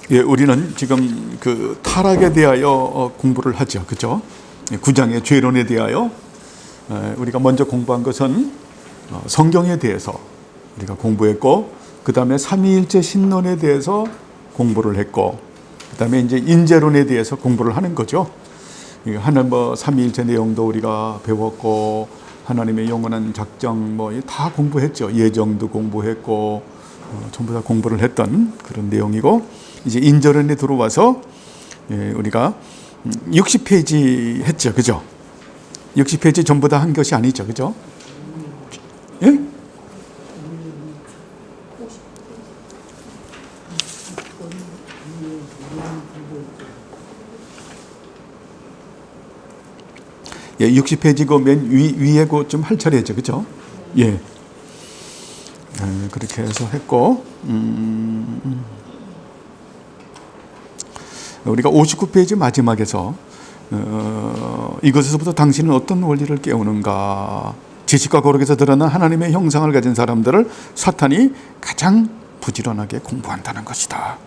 예, 우리는 지금 그 타락에 대하여 공부를 하죠. 그죠? 9장의 죄론에 대하여 우리가 먼저 공부한 것은 성경에 대해서 우리가 공부했고, 그 다음에 삼위일체 신론에 대해서 공부를 했고, 그 다음에 이제 인재론에 대해서 공부를 하는 거죠. 하나님 삼위일체 내용도 우리가 배웠고, 하나님의 영원한 작정 다 공부했죠. 예정도 공부했고, 전부 다 공부를 했던 그런 내용이고, 이제 인재론에 들어와서 우리가 60페이지 했죠. 그죠? 60페이지 전부 다 한 것이 아니죠. 그죠? 예? 예, 60페이지고 맨 위에 그 좀 할 차례죠. 그죠? 예. 그렇게 해서 했고, 우리가 59페이지 마지막에서 이것에서부터 당신은 어떤 원리를 깨우는가, 지식과 거룩에서 드러난 하나님의 형상을 가진 사람들을 사탄이 가장 부지런하게 공부한다는 것이다.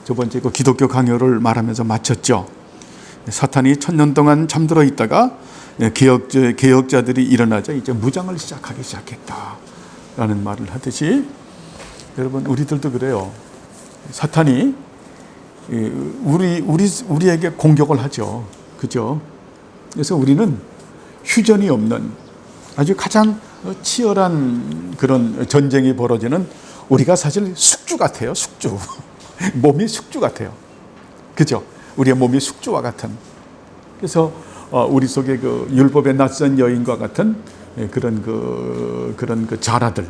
두 번째 그 기독교 강요를 말하면서 마쳤죠. 사탄이 1000년 동안 잠들어 있다가 개혁자들이 일어나자 이제 무장을 시작하기 시작했다라는 말을 하듯이, 여러분 우리들도 그래요. 사탄이 우리에게 공격을 하죠. 그죠? 그래서 우리는 휴전이 없는 아주 가장 치열한 그런 전쟁이 벌어지는, 우리가 사실 숙주 같아요. 숙주. 몸이 숙주 같아요. 그죠? 우리의 몸이 숙주와 같은. 그래서 우리 속에 그 율법의 낯선 여인과 같은 그런 그 자라들,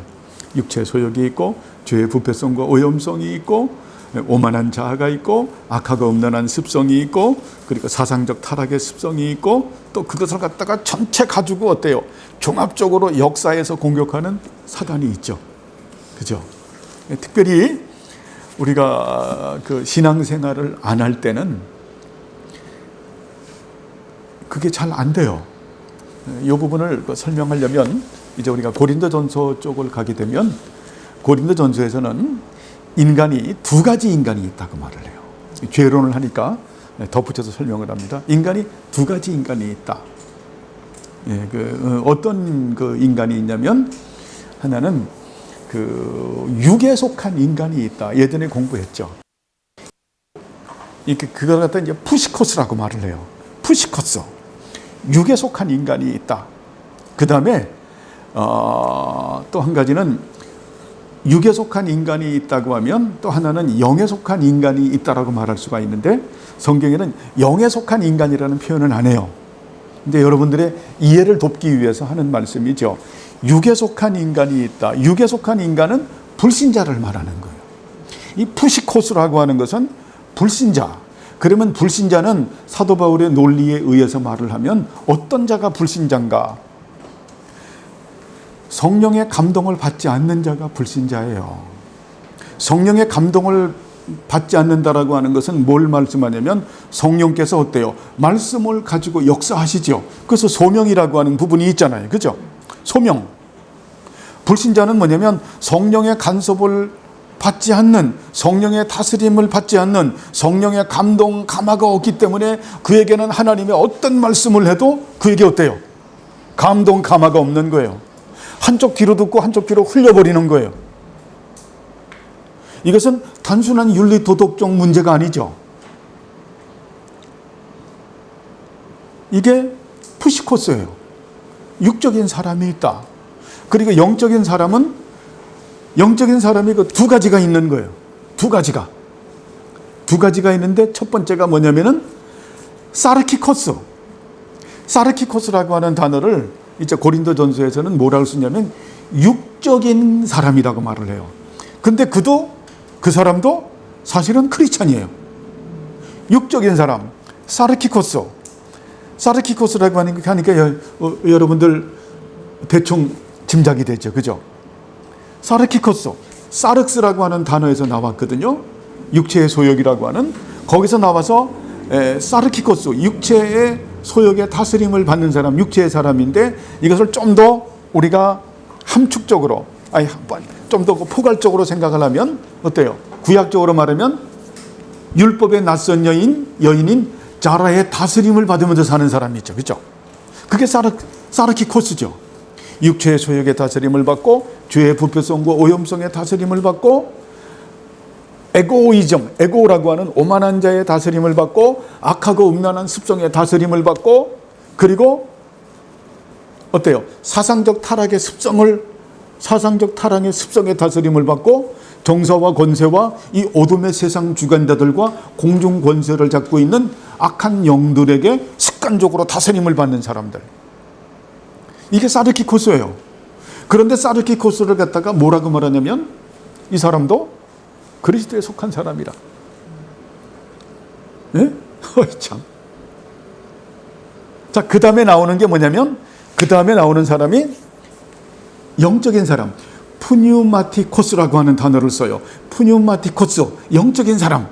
육체 소욕이 있고, 죄의 부패성과 오염성이 있고, 오만한 자아가 있고, 악하고 음란한 습성이 있고, 그리고 사상적 타락의 습성이 있고, 또 그것을 갖다가 전체 가지고 어때요? 종합적으로 역사에서 공격하는 사단이 있죠. 그죠? 특별히 우리가 그 신앙생활을 안 할 때는 그게 잘 안 돼요. 이 부분을 설명하려면 이제 우리가 고린도전서 쪽을 가게 되면, 고린도전서에서는 인간이 두 가지 인간이 있다고 말을 해요. 죄론을 하니까 덧붙여서 설명을 합니다. 인간이 두 가지 인간이 있다. 어떤 그 인간이 있냐면, 하나는 그 육에 속한 인간이 있다. 예전에 공부했죠. 그걸 갖다 이제 푸시코스라고 말을 해요. 푸시코스. 육에 속한 인간이 있다. 그 다음에 또 한 가지는, 육에 속한 인간이 있다고 하면 또 하나는 영에 속한 인간이 있다라고 말할 수가 있는데, 성경에는 영에 속한 인간이라는 표현은 안 해요. 근데 여러분들의 이해를 돕기 위해서 하는 말씀이죠. 육에 속한 인간이 있다. 육에 속한 인간은 불신자를 말하는 거예요. 이 푸시코스라고 하는 것은 불신자. 그러면 불신자는 사도 바울의 논리에 의해서 말을 하면 어떤 자가 불신자인가? 성령의 감동을 받지 않는 자가 불신자예요. 성령의 감동을 받지 않는다라고 하는 것은 뭘 말씀하냐면, 성령께서 어때요? 말씀을 가지고 역사하시죠. 그래서 소명이라고 하는 부분이 있잖아요. 그죠? 소명. 불신자는 뭐냐면 성령의 간섭을 받지 않는, 성령의 다스림을 받지 않는, 성령의 감동, 감화가 없기 때문에 그에게는 하나님의 어떤 말씀을 해도 그에게 어때요? 감동, 감화가 없는 거예요. 한쪽 귀로 듣고 한쪽 귀로 흘려버리는 거예요. 이것은 단순한 윤리 도덕적 문제가 아니죠. 이게 푸시코스예요. 육적인 사람이 있다. 그리고 영적인 사람이 그 두 가지가 있는 거예요. 두 가지가 있는데, 첫 번째가 뭐냐면은 사르키코스라고 하는 단어를 이제 고린도전서에서는 뭐라고 쓰냐면 육적인 사람이라고 말을 해요. 근데 그 사람도 사실은 크리스찬이에요. 육적인 사람, 사르키코스라고 하니까 여러분들 대충 짐작이 되죠. 그죠? 사르키코스, 사륵스라고 하는 단어에서 나왔거든요. 육체의 소욕이라고 하는, 거기서 나와서 사르키코스, 육체의 소욕의 다스림을 받는 사람, 육체의 사람인데, 이것을 좀 더 우리가 함축적으로, 좀 더 포괄적으로 생각을 하면 어때요? 구약적으로 말하면 율법의 낯선 여인인 자라의 다스림을 받으면서 사는 사람이 있죠. 그렇죠? 그게 사르키코스죠. 육체의 소욕의 다스림을 받고 죄의 부패성과 오염성의 다스림을 받고 에고라고 하는 오만한 자의 다스림을 받고 악하고 음란한 습성의 다스림을 받고 그리고 어때요? 사상적 타락의 습성의 다스림을 받고 정사와 권세와 이 어둠의 세상 주관자들과 공중 권세를 잡고 있는 악한 영들에게 습관적으로 다스림을 받는 사람들. 이게 사르키코스예요. 그런데 사르키코스를 갖다가 뭐라고 말하냐면 이 사람도 그리스도에 속한 사람이라. 예? 참. 자, 그 다음에 나오는 게 뭐냐면 그 다음에 나오는 사람이 영적인 사람. 푸뉴마티코스라고 하는 단어를 써요. 푸뉴마티코스, 영적인 사람.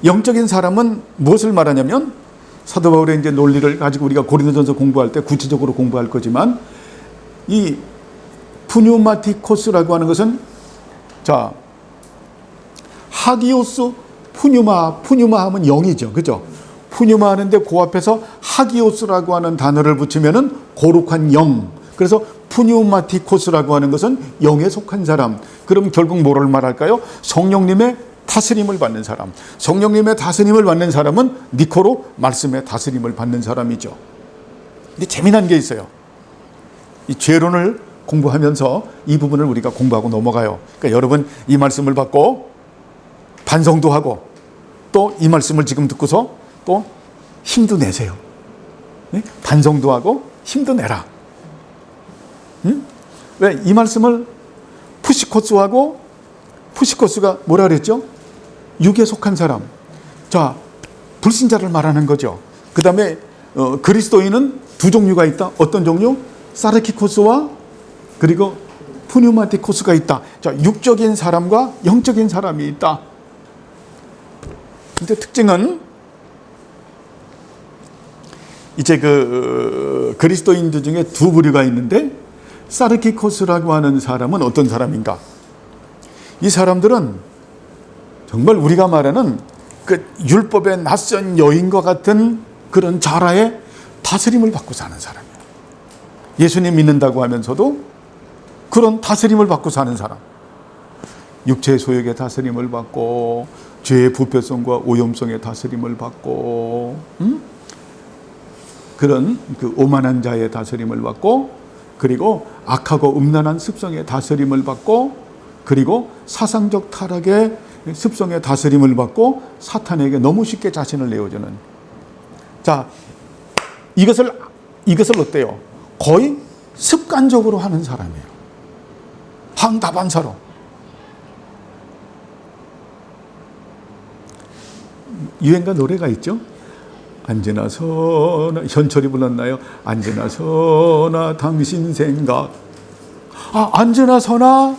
영적인 사람은 무엇을 말하냐면 사도 바울의 이제 논리를 가지고 우리가 고린도전서 공부할 때 구체적으로 공부할 거지만 이 푸뉴마티코스라고 하는 것은 자 하기오스 푸뉴마 하면 영이죠. 그죠? 푸뉴마 하는데 그 앞에서 하기오스라고 하는 단어를 붙이면은 거룩한 영. 그래서 푸뉴마티코스라고 하는 것은 영에 속한 사람. 그럼 결국 뭐를 말할까요? 성령님의 다스림을 받는 사람. 성령님의 다스림을 받는 사람은 니코로 말씀의 다스림을 받는 사람이죠. 근데 재미난 게 있어요. 이 죄론을 공부하면서 이 부분을 우리가 공부하고 넘어가요. 그러니까 여러분 이 말씀을 받고 반성도 하고 또 이 말씀을 지금 듣고서 또 힘도 내세요. 네? 반성도 하고 힘도 내라. 응? 왜? 이 말씀을 푸시코스가 뭐라 그랬죠? 육에 속한 사람. 자, 불신자를 말하는 거죠. 그 다음에 그리스도인은 두 종류가 있다. 어떤 종류? 사르키코스와 그리고 푸뉴마티코스가 있다. 자, 육적인 사람과 영적인 사람이 있다. 근데 특징은 이제 그리스도인들 중에 두 부류가 있는데 사르키코스라고 하는 사람은 어떤 사람인가? 이 사람들은 정말 우리가 말하는 그 율법의 낯선 여인과 같은 그런 자라의 다스림을 받고 사는 사람이에요. 예수님 믿는다고 하면서도 그런 다스림을 받고 사는 사람. 육체의 소욕의 다스림을 받고 죄의 부패성과 오염성의 다스림을 받고 그런 그 오만한 자의 다스림을 받고 그리고 악하고 음란한 습성의 다스림을 받고 그리고 사상적 타락의 습성의 다스림을 받고 사탄에게 너무 쉽게 자신을 내어주는. 자, 이것을 어때요? 거의 습관적으로 하는 사람이에요. 항다반사로. 유행가 노래가 있죠? 언제나 서나, 현철이 불렀나요? 언제나 서나 당신 생각. 언제나 서나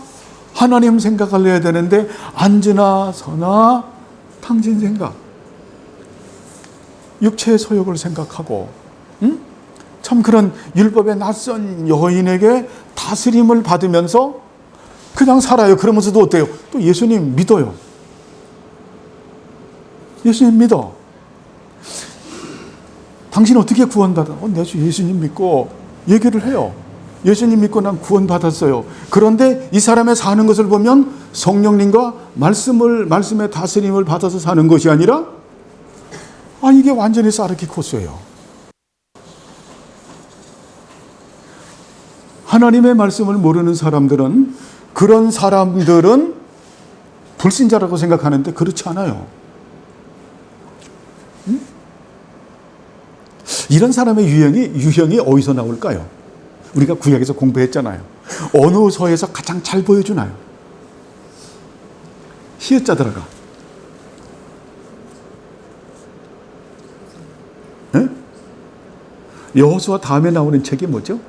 하나님 생각을 해야 되는데 언제나 서나 당신 생각. 육체의 소욕을 생각하고 참 그런 율법의 낯선 여인에게 다스림을 받으면서 그냥 살아요. 그러면서도 어때요? 또 예수님 믿어요. 예수님 믿어. 당신 어떻게 구원받아? 내 예수님 믿고 얘기를 해요. 예수님 믿고 난 구원받았어요. 그런데 이 사람의 사는 것을 보면 성령님과 말씀의 다스림을 받아서 사는 것이 아니라 이게 완전히 사르키코스예요. 하나님의 말씀을 모르는 사람들은 그런 사람들은 불신자라고 생각하는데 그렇지 않아요. 이런 사람의 유형이 어디서 나올까요? 우리가 구약에서 공부했잖아요. 어느 서에서 가장 잘 보여주나요? 히읗자 들어가. 여호수아 다음에 나오는 책이 뭐죠?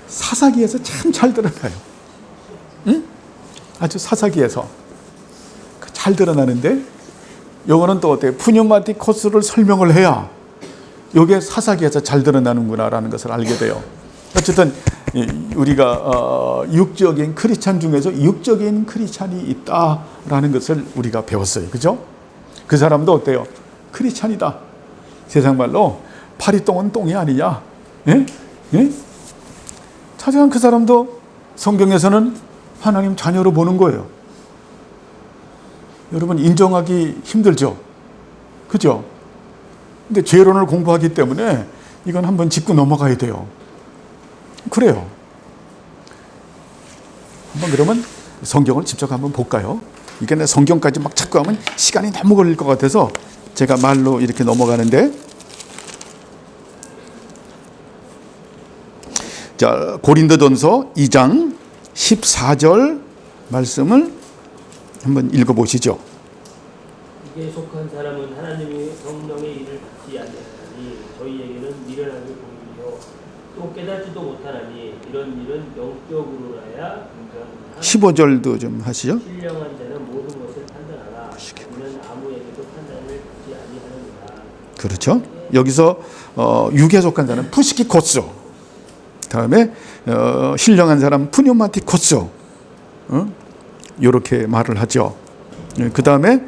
사사기에서 참 잘 드러나요. 아주 사사기에서 잘 드러나는데 요거는 또 어때요? 푸뉴마티코스를 설명을 해야 요게 사사기에서 잘 드러나는구나라는 것을 알게 돼요. 어쨌든 우리가 육적인 크리스찬 중에서 육적인 크리스찬이 있다라는 것을 우리가 배웠어요. 그죠? 그 사람도 어때요? 크리스찬이다. 세상 말로 파리똥은 똥이 아니냐? 예? 예? 하지만 그 사람도 성경에서는 하나님 자녀로 보는 거예요. 여러분 인정하기 힘들죠? 그죠? 근데 죄론을 공부하기 때문에 이건 한번 짚고 넘어가야 돼요. 그래요. 한번 그러면 성경을 직접 한번 볼까요? 이게 내 성경까지 막 찾고 하면 시간이 너무 걸릴 것 같아서 제가 말로 이렇게 넘어가는데, 자, 고린도전서 2장 14절 말씀을 한번 읽어보시죠. 이게 속한 사람은 하나님의 성령의 일을 받지 아니하나니 저희에게는 미련하게 보이며 또 깨닫지도 못하나니 이런 일은 영적으로라야 인정하나 15절도 좀 하시죠. 신령한 자는 모든 것을 판단하나 이는 아무에게도 판단을 받지 아니하느니라. 그렇죠. 여기서 육에 속한 자는 푸시키코스, 다음에 신령한 사람 푸뉴마티코스, 이렇게 말을 하죠. 그 다음에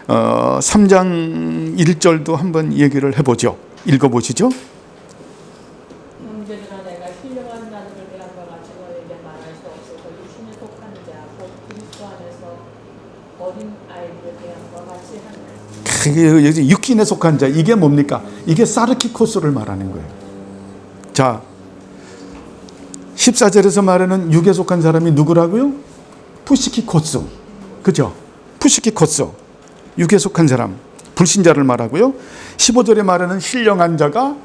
3장 1절도 한번 얘기를 해보죠. 읽어보시죠. 형제들아 내가 신령한 자들을 대한 것 같이 너에게 말할 수 없어서 육신에 속한 자 곧 그리스도 안에서 어린 아이들을 대한 것 같이 하느라. 여기 육신에 속한 자, 이게 뭡니까? 이게 사르키코스를 말하는 거예요. 자, 14절에서 말하는 육에 속한 사람이 누구라고요? 푸시키코스. 그죠? 푸시키코스. 육에 속한 사람, 불신자를 말하고요. 15절에 말하는 신령한 자가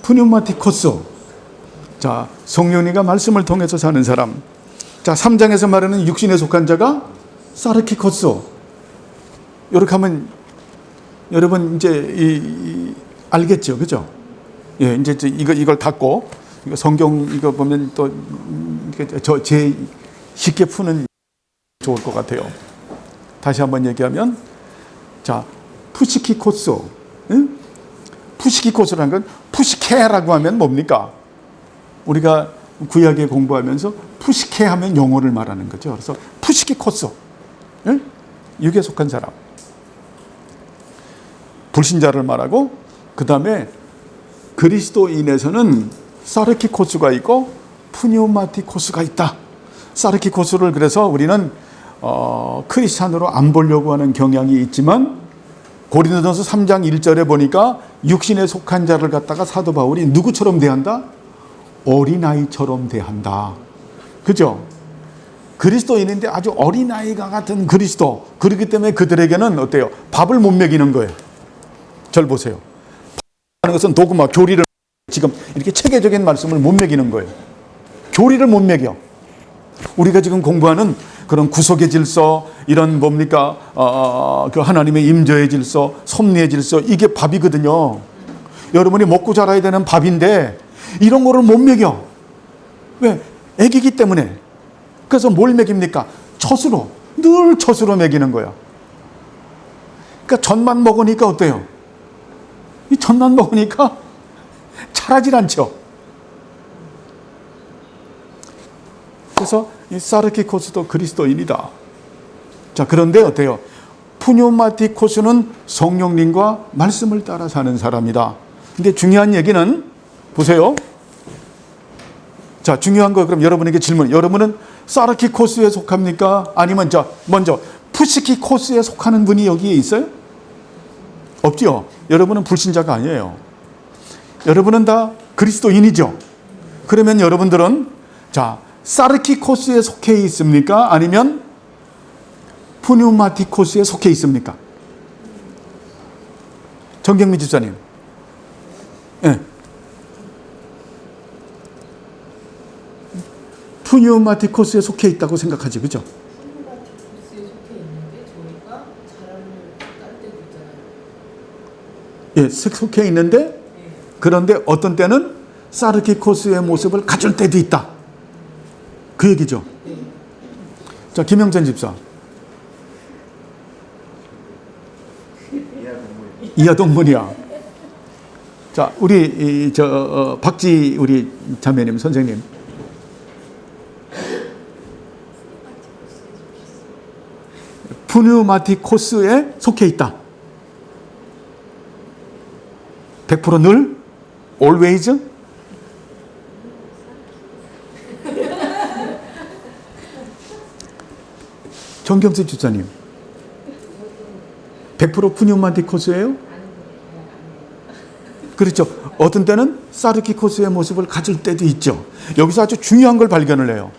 푸뉴마티코스. 자, 성령이가 말씀을 통해서 사는 사람. 자, 3장에서 말하는 육신에 속한 자가 사르키코스. 이렇게 하면 여러분 이제 알겠죠, 그죠? 예, 이제 이걸 닫고 이거 성경 이거 보면 또 제 쉽게 푸는 좋을 것 같아요. 다시 한번 얘기하면, 자, 푸시키코스, 응? 푸시키코스라는 건 푸시케라고 하면 뭡니까? 우리가 구약에 공부하면서 푸시케 하면 영어를 말하는 거죠. 그래서 푸시키코스, 응? 육에 속한 사람, 불신자를 말하고, 그 다음에 그리스도인에서는 사르키코스가 있고 푸뉴마티코스가 있다. 사르키코스를 그래서 우리는 크리스찬으로 안 보려고 하는 경향이 있지만, 고린도전서 3장 1절에 보니까 육신에 속한 자를 갖다가 사도 바울이 누구처럼 대한다? 어린아이처럼 대한다. 그죠? 그리스도인인데 아주 어린아이가 같은 그리스도. 그렇기 때문에 그들에게는 어때요? 밥을 못 먹이는 거예요. 절 보세요. 하는 것은 도구마, 교리를 지금 이렇게 체계적인 말씀을 못 먹이는 거예요. 교리를 못 먹여. 우리가 지금 공부하는 그런 구속의 질서, 이런 뭡니까? 그 하나님의 임재의 질서, 섭리의 질서, 이게 밥이거든요. 여러분이 먹고 자라야 되는 밥인데 이런 거를 못 먹여. 왜? 애기기 때문에. 그래서 뭘 먹입니까? 젖으로. 늘 젖으로 먹이는 거야. 그러니까 젖만 먹으니까 어때요? 이 젖만 먹으니까 자라질 않죠. 그래서 이 사르키코스도 그리스도인이다. 자, 그런데 어때요? 푸뉴마티코스는 성령님과 말씀을 따라 사는 사람이다. 근데 중요한 얘기는 보세요. 자, 중요한 거 그럼 여러분에게 질문. 여러분은 사르키코스에 속합니까? 아니면 먼저 푸시키코스에 속하는 분이 여기에 있어요? 없죠. 여러분은 불신자가 아니에요. 여러분은 다 그리스도인이죠. 그러면 여러분들은 자, 사르키코스에 속해 있습니까? 아니면 푸뉴마티코스에 속해 있습니까? 정경미 집사님. 네. 푸뉴마티코스에 속해 있다고 생각하지, 그죠? 푸뉴마티코스에 속해 있는데 저희가 자랑을 딸 때도 있잖아요. 예, 속해 있는데 그런데 어떤 때는 사르키코스의 모습을 가질 때도 있다. 그 얘기죠. 자, 김영전 집사. 이하동문이야. 자, 우리 박지 우리 자매님 선생님. 푸뉴마티코스에 속해 있다. 100% 늘? always? 정경수 집사님, 100% 푸뉴마티코스예요? 그렇죠. 어떤 때는 사르키코스의 모습을 가질 때도 있죠. 여기서 아주 중요한 걸 발견을 해요.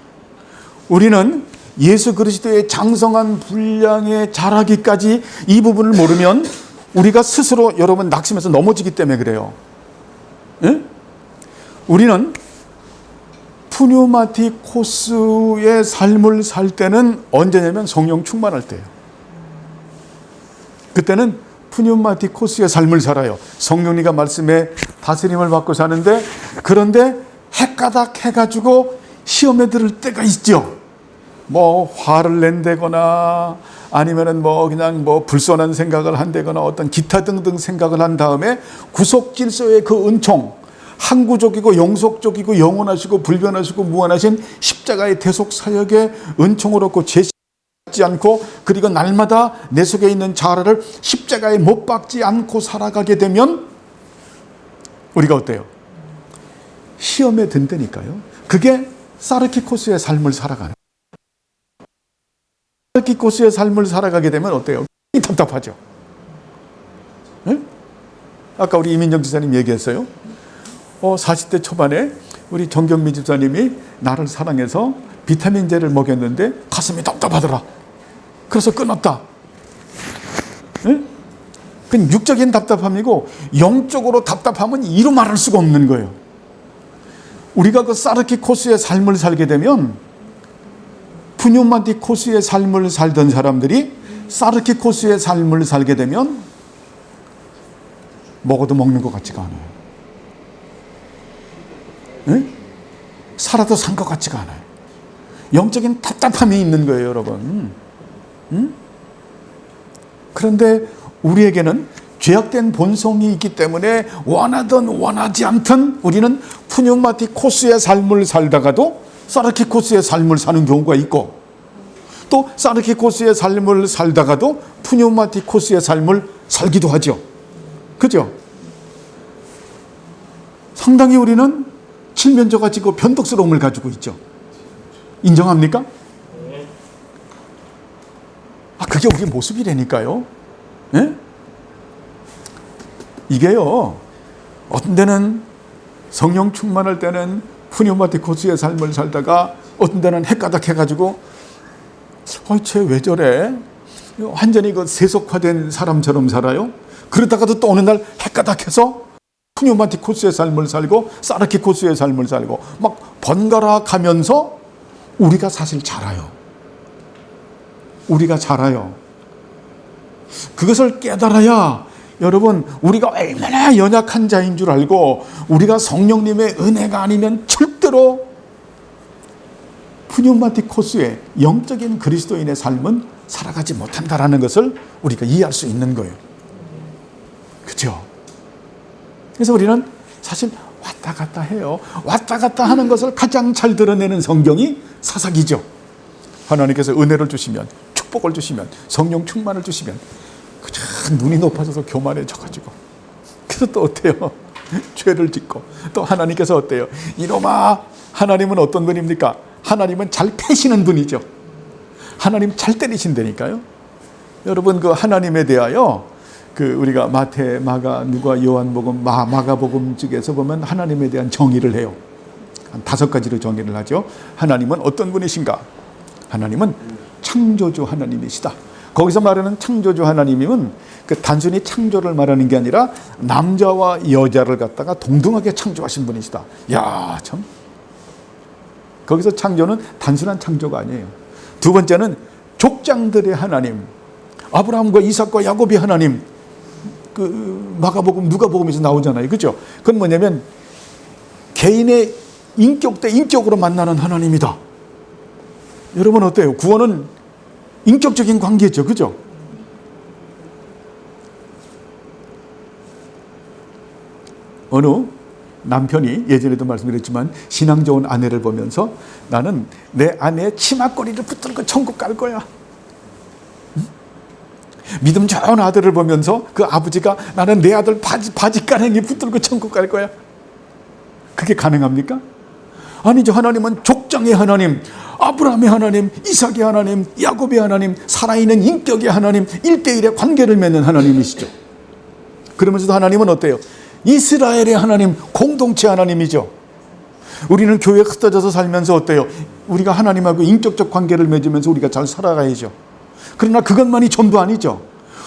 우리는 예수 그리스도의 장성한 분량에 자라기까지 이 부분을 모르면 우리가 스스로 여러분 낙심해서 넘어지기 때문에 그래요. 예? 우리는 푸뉴마티코스의 삶을 살 때는 언제냐면 성령 충만할 때예요. 그때는 푸뉴마티코스의 삶을 살아요. 성령님과 말씀에 다스림을 받고 사는데, 그런데 헷가닥 해가지고 시험에 들을 때가 있죠. 뭐 화를 낸다거나 아니면은 뭐 그냥 뭐 불손한 생각을 한다거나 어떤 기타 등등 생각을 한 다음에 구속 질서의 그 은총, 항구적이고 영속적이고 영원하시고 불변하시고 무한하신 십자가의 대속 사역의 은총을 얻고 제시 지 않고, 그리고 날마다 내 속에 있는 자아를 십자가에 못 박지 않고 살아가게 되면 우리가 어때요? 시험에 든다니까요. 그게 사르키코스의 삶을 살아가는. 사르키코스의 삶을 살아가게 되면 어때요? 답답하죠. 네? 아까 우리 이민정 지사님 얘기했어요. 40대 초반에 우리 정경미 집사님이 나를 사랑해서 비타민제를 먹였는데 가슴이 답답하더라. 그래서 끊었다. 네? 그건 육적인 답답함이고 영적으로 답답함은 이루 말할 수가 없는 거예요. 우리가 그 사르키코스의 삶을 살게 되면, 푸뉴마티코스의 삶을 살던 사람들이 사르키코스의 삶을 살게 되면 먹어도 먹는 것 같지가 않아요. 네? 살아도 산 것 같지가 않아요. 영적인 답답함이 있는 거예요, 여러분. 그런데 우리에게는 죄악된 본성이 있기 때문에 원하든 원하지 않든 우리는 푸뉴마티코스의 삶을 살다가도 사르키코스의 삶을 사는 경우가 있고, 또 사르키코스의 삶을 살다가도 푸뉴마티코스의 삶을 살기도 하죠. 그죠? 상당히 우리는 칠면조가 지고 변덕스러움을 가지고 있죠. 인정합니까? 그게 우리 모습이라니까요. 예? 이게요, 어떤 때는 성령 충만할 때는 푸뉴마티코스의 삶을 살다가 어떤 때는 헷가닥 해가지고 쟤 왜 저래? 완전히 그 세속화된 사람처럼 살아요. 그러다가도 또 어느 날 헷가닥 해서 푸뉴마티코스의 삶을 살고 사르키코스의 삶을 살고 막 번갈아 가면서 우리가 사실 자라요. 우리가 자라요. 그것을 깨달아야 여러분, 우리가 얼마나 연약한 자인 줄 알고, 우리가 성령님의 은혜가 아니면 절대로 푸뉴마티코스의 영적인 그리스도인의 삶은 살아가지 못한다라는 것을 우리가 이해할 수 있는 거예요. 그렇죠? 그래서 우리는 사실 왔다 갔다 해요. 왔다 갔다 하는 것을 가장 잘 드러내는 성경이 사사기죠. 하나님께서 은혜를 주시면, 축복을 주시면, 성령 충만을 주시면 그냥 눈이 높아져서 교만해져가지고, 그래서 또 어때요? 죄를 짓고, 또 하나님께서 어때요? 이놈아, 하나님은 어떤 분입니까? 하나님은 잘 패시는 분이죠. 하나님 잘 때리신다니까요. 여러분, 그 하나님에 대하여 그 우리가 마태, 마가, 누가, 요한복음, 마가복음 쪽에서 보면 하나님에 대한 정의를 해요. 한 5가지로 정의를 하죠. 하나님은 어떤 분이신가? 하나님은 창조주 하나님이시다. 거기서 말하는 창조주 하나님이면 그 단순히 창조를 말하는 게 아니라 남자와 여자를 갖다가 동등하게 창조하신 분이시다. 야, 참. 거기서 창조는 단순한 창조가 아니에요. 두 번째는 족장들의 하나님, 아브라함과 이삭과 야곱의 하나님. 그 마가복음, 누가복음에서 나오잖아요. 그죠? 그건 뭐냐면 개인의 인격 대 인격으로 만나는 하나님이다. 여러분 어때요? 구원은 인격적인 관계죠. 그죠? 어느 남편이 예전에도 말씀드렸지만 신앙 좋은 아내를 보면서 나는 내 아내의 치마거리를 붙들고 천국 갈 거야. 응? 믿음 좋은 아들을 보면서 그 아버지가 나는 내 아들 바지 가랭이 붙들고 천국 갈 거야. 그게 가능합니까? 아니죠. 하나님은 족장의 하나님, 아브라함의 하나님, 이삭의 하나님, 야곱의 하나님, 살아있는 인격의 하나님, 1대1의 관계를 맺는 하나님이시죠. 그러면서도 하나님은 어때요? 이스라엘의 하나님, 공동체 하나님이죠. 우리는 교회에 흩어져서 살면서 어때요? 우리가 하나님하고 인격적 관계를 맺으면서 우리가 잘 살아가야죠. 그러나 그것만이 전부 아니죠.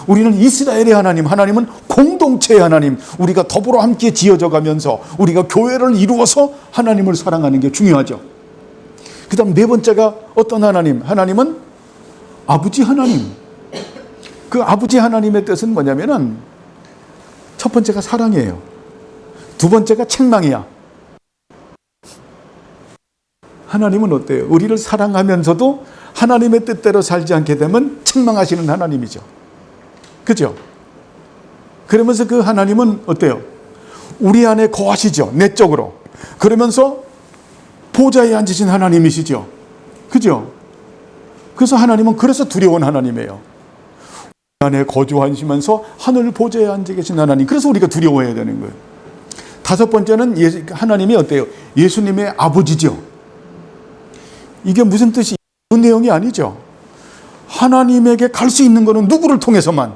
우리는 이스라엘의 하나님, 하나님은 공동체의 하나님, 우리가 더불어 함께 지어져 가면서 우리가 교회를 이루어서 하나님을 사랑하는 게 중요하죠. 그 다음 네 번째가 어떤 하나님? 하나님은 아버지 하나님. 그 아버지 하나님의 뜻은 뭐냐면은 첫 번째가 사랑이에요. 두 번째가 책망이야. 하나님은 어때요? 우리를 사랑하면서도 하나님의 뜻대로 살지 않게 되면 책망하시는 하나님이죠. 그죠? 그러면서 그 하나님은 어때요? 우리 안에 거하시죠. 내적으로. 그러면서 보좌에 앉으신 하나님이시죠. 그죠? 그래서 하나님은 그래서 두려운 하나님이에요. 우리 안에 거주하시면서 하늘 보좌에 앉아 계신 하나님. 그래서 우리가 두려워해야 되는 거예요. 다섯 번째는 하나님이 어때요? 예수님의 아버지죠. 이게 무슨 뜻이 그런 내용이 아니죠. 하나님에게 갈 수 있는 것은 누구를 통해서만,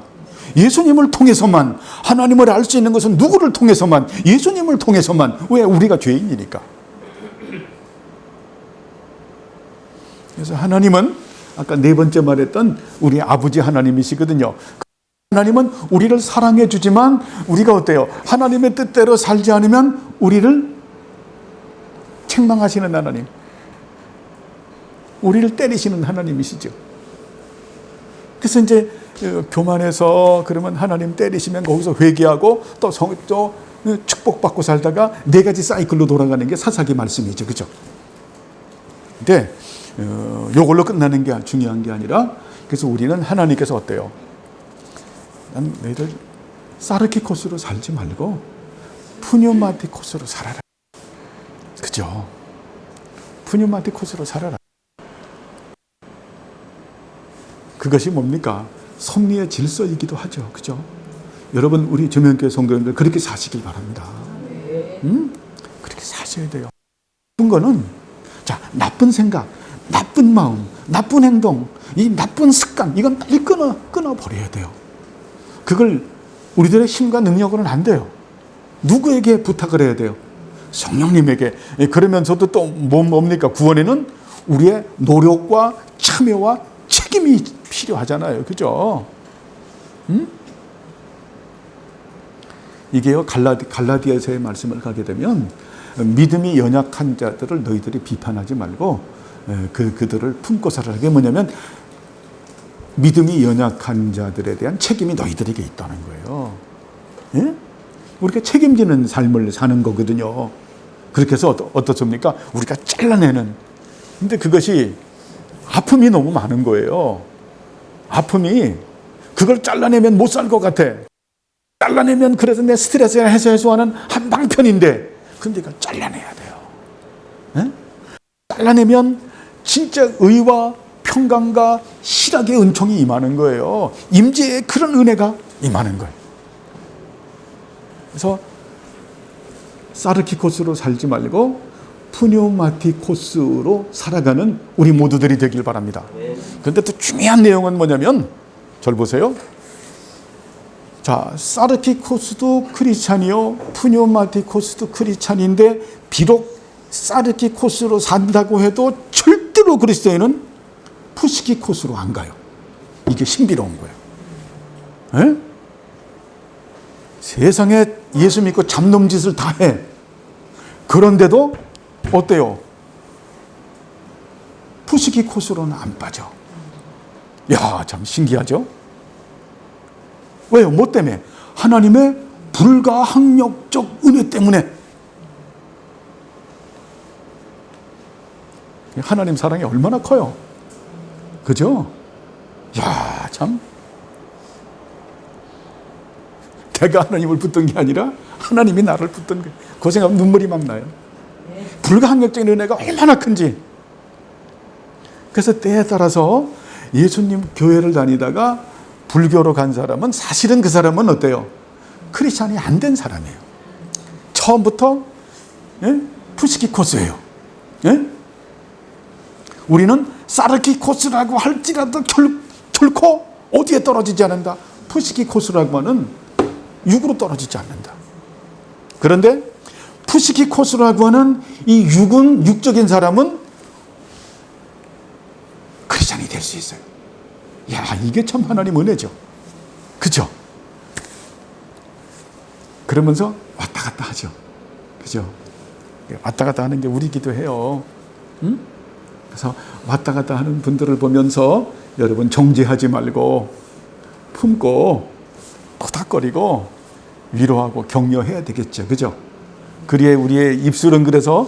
예수님을 통해서만. 하나님을 알 수 있는 것은 누구를 통해서만, 예수님을 통해서만. 왜? 우리가 죄인이니까. 그래서 하나님은 아까 네 번째 말했던 우리 아버지 하나님이시거든요. 하나님은 우리를 사랑해 주지만 우리가 어때요? 하나님의 뜻대로 살지 않으면 우리를 책망하시는 하나님, 우리를 때리시는 하나님이시죠. 그래서 이제 교만해서 그러면 하나님 때리시면 거기서 회개하고 또 축복받고 살다가 네 가지 사이클로 돌아가는 게 사사기 말씀이죠. 그죠? 근데 요걸로 끝나는 게 중요한 게 아니라, 그래서 우리는 하나님께서 어때요? 난 너희들 사르키코스로 살지 말고 푸뉴마티코스로 살아라. 그죠? 푸뉴마티코스로 살아라. 그것이 뭡니까? 섭리의 질서이기도 하죠. 그죠? 여러분, 우리 조명교회 성도님들 그렇게 사시길 바랍니다. 그렇게 사셔야 돼요. 나쁜 거는, 자, 나쁜 생각, 나쁜 마음, 나쁜 행동, 이 나쁜 습관, 이건 빨리 끊어버려야 돼요. 그걸 우리들의 힘과 능력으로는 안 돼요. 누구에게 부탁을 해야 돼요? 성령님에게. 그러면서도 또 뭡니까? 구원에는 우리의 노력과 참여와 책임이 필요하잖아요. 그죠? 이게요, 갈라디아서의 말씀을 가게 되면 믿음이 연약한 자들을 너희들이 비판하지 말고 그들을 품고 살아라. 그게 뭐냐면 믿음이 연약한 자들에 대한 책임이 너희들에게 있다는 거예요. 예? 우리가 책임지는 삶을 사는 거거든요. 그렇게 해서 어떻습니까? 우리가 잘라내는. 근데 그것이 아픔이 너무 많은 거예요. 아픔이, 그걸 잘라내면 못 살 것 같아. 잘라내면 그래서 내 스트레스를 해소하는 한 방편인데, 근데 이걸 잘라내야 돼요. 예? 잘라내면 진짜 의와 평강과 실학의 은총이 임하는 거예요. 임재의 그런 은혜가 임하는 거예요. 그래서 사르키코스로 살지 말고 푸뉴마티코스로 살아가는 우리 모두들이 되길 바랍니다. 그런데 또 중요한 내용은 뭐냐면, 절 보세요. 자, 사르키코스도 크리스찬이요, 푸뉴마티코스도 크리스찬인데, 비록 사르키코스로 산다고 해도 절대로 그리스도인은 푸시키코스로 안 가요. 이게 신비로운 거예요. 에? 세상에 예수 믿고 잡놈짓을 다 해. 그런데도 어때요? 푸시키코스로는 안 빠져. 야, 참 신기하죠? 왜요? 뭐 때문에? 하나님의 불가항력적 은혜 때문에. 하나님 사랑이 얼마나 커요. 그죠? 야, 참. 내가 하나님을 붙든 게 아니라 하나님이 나를 붙든 거예요. 그 생각하면 눈물이 막 나요. 불가항력적인 은혜가 얼마나 큰지. 그래서 때에 따라서 예수님 교회를 다니다가 불교로 간 사람은 사실은 그 사람은 어때요? 크리스찬이 안 된 사람이에요. 처음부터 푸시키 코스예요. 우리는 사르키 코스라고 할지라도 결코 어디에 떨어지지 않는다. 푸시키 코스라고 하는 육으로 떨어지지 않는다. 그런데 푸시키 코스라고 하는 이 육은, 육적인 사람은 크리스찬이 될 수 있어요. 야, 이게 참 하나님 은혜죠. 그죠? 그러면서 왔다 갔다 하죠. 그죠? 왔다 갔다 하는 게 우리기도 해요. 응? 그래서 왔다 갔다 하는 분들을 보면서 여러분 정죄하지 말고 품고 토닥거리고 위로하고 격려해야 되겠죠. 그죠? 그리에 우리의 입술은 그래서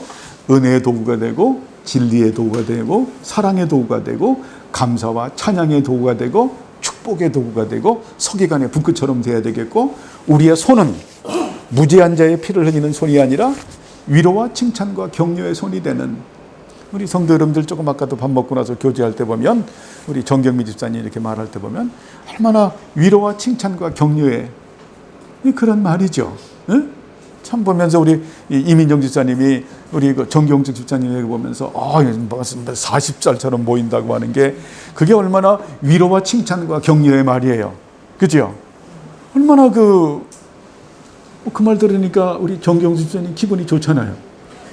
은혜의 도구가 되고 진리의 도구가 되고 사랑의 도구가 되고 감사와 찬양의 도구가 되고 축복의 도구가 되고 서기관의 붓끝처럼 돼야 되겠고, 우리의 손은 무죄한 자의 피를 흘리는 손이 아니라 위로와 칭찬과 격려의 손이 되는, 우리 성도 여러분들 조금 아까도 밥 먹고 나서 교제할 때 보면 우리 정경미 집사님 이렇게 말할 때 보면 얼마나 위로와 칭찬과 격려의 그런 말이죠. 응? 참 보면서 우리 이민정 집사님이 우리 그 정경숙 집사님 얘기 보면서 40살처럼 보인다고 하는 게 그게 얼마나 위로와 칭찬과 격려의 말이에요. 그죠? 얼마나 그 말 들으니까 우리 정경숙 집사님 기분이 좋잖아요.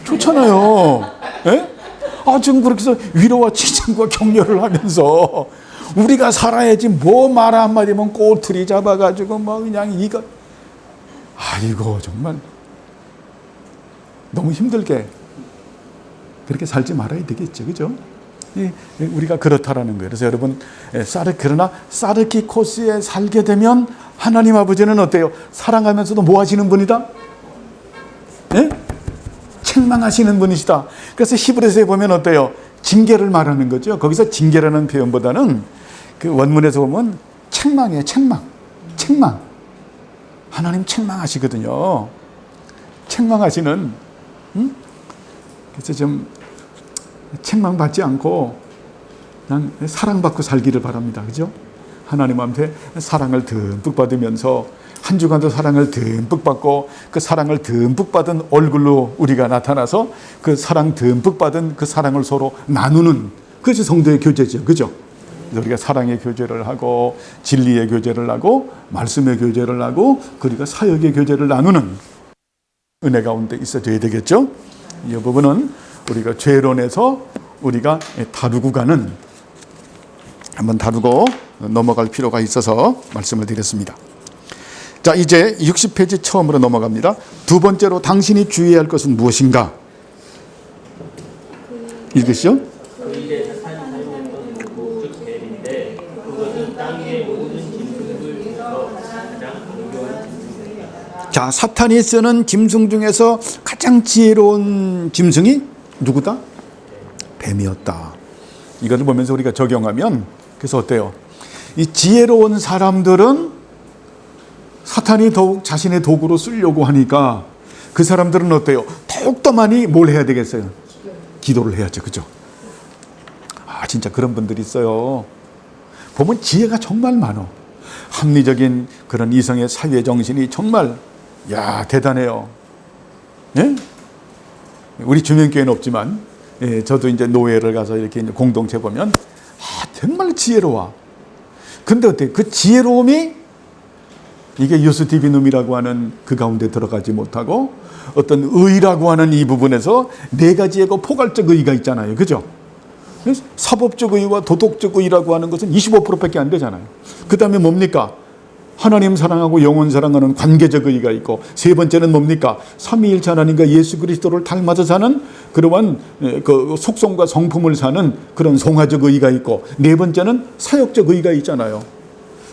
좋잖아요. 예? 지금 그렇게 해서 위로와 칭찬과 격려를 하면서 우리가 살아야지 뭐 말 한마디면 꼬투리 잡아가지고 뭐 그냥 이거 아이고 정말 너무 힘들게 그렇게 살지 말아야 되겠죠. 그죠? 우리가 그렇다라는 거예요. 그래서 여러분, 그러나 사르키 코스에 살게 되면 하나님 아버지는 어때요? 사랑하면서도 뭐 하시는 분이다? 예? 책망하시는 분이시다. 그래서 히브리서에 보면 어때요? 징계를 말하는 거죠. 거기서 징계라는 표현보다는 그 원문에서 보면 책망이에요. 책망. 하나님 책망하시거든요. 책망하시는, 그래서 좀 책망받지 않고 그냥 사랑받고 살기를 바랍니다. 그죠? 하나님한테 사랑을 듬뿍 받으면서 한 주간도 사랑을 듬뿍 받고 그 사랑을 듬뿍 받은 얼굴로 우리가 나타나서 그 사랑 듬뿍 받은 그 사랑을 서로 나누는, 그것이 성도의 교제죠. 그죠? 우리가 사랑의 교제를 하고 진리의 교제를 하고 말씀의 교제를 하고 그리고 사역의 교제를 나누는 은혜 가운데 있어줘야 되겠죠. 이 부분은 우리가 죄론에서 우리가 다루고 가는, 한번 다루고 넘어갈 필요가 있어서 말씀을 드렸습니다. 자, 이제 60페이지 처음으로 넘어갑니다. 두 번째로 당신이 주의해야 할 것은 무엇인가? 읽으시죠? 그 일에 사탄이 사용했던 도구, 즉 뱀인데 그것은 땅 위의 모든 짐승들 중에서 가장 공경한 짐승이다. 자, 사탄이 쓰는 짐승 중에서 가장 지혜로운 짐승이 누구다? 뱀이었다. 이것을 보면서 우리가 적용하면 그래서 어때요? 이 지혜로운 사람들은 사탄이 더욱 자신의 도구로 쓰려고 하니까 그 사람들은 어때요? 더욱더 많이 뭘 해야 되겠어요? 기도를 해야죠. 그죠? 진짜 그런 분들이 있어요. 보면 지혜가 정말 많어. 합리적인 그런 이성의 사회 정신이 정말 대단해요. 예? 우리 주민교회는 없지만 저도 이제 노예를 가서 이렇게 이제 공동체 보면 정말 지혜로워. 근데 어때? 그 지혜로움이 이게 요스티비눔이라고 하는 그 가운데 들어가지 못하고 어떤 의라고 하는 이 부분에서 네 가지의 그 포괄적 의가 있잖아요. 그죠? 사법적 의와 도덕적 의라고 하는 것은 25%밖에 안 되잖아요. 그 다음에 뭡니까? 하나님 사랑하고 영혼 사랑하는 관계적 의가 있고, 세 번째는 뭡니까? 삼위일체 하나님과 예수 그리스도를 닮아서 사는 그러한 그 속성과 성품을 사는 그런 송화적 의가 있고, 네 번째는 사역적 의가 있잖아요.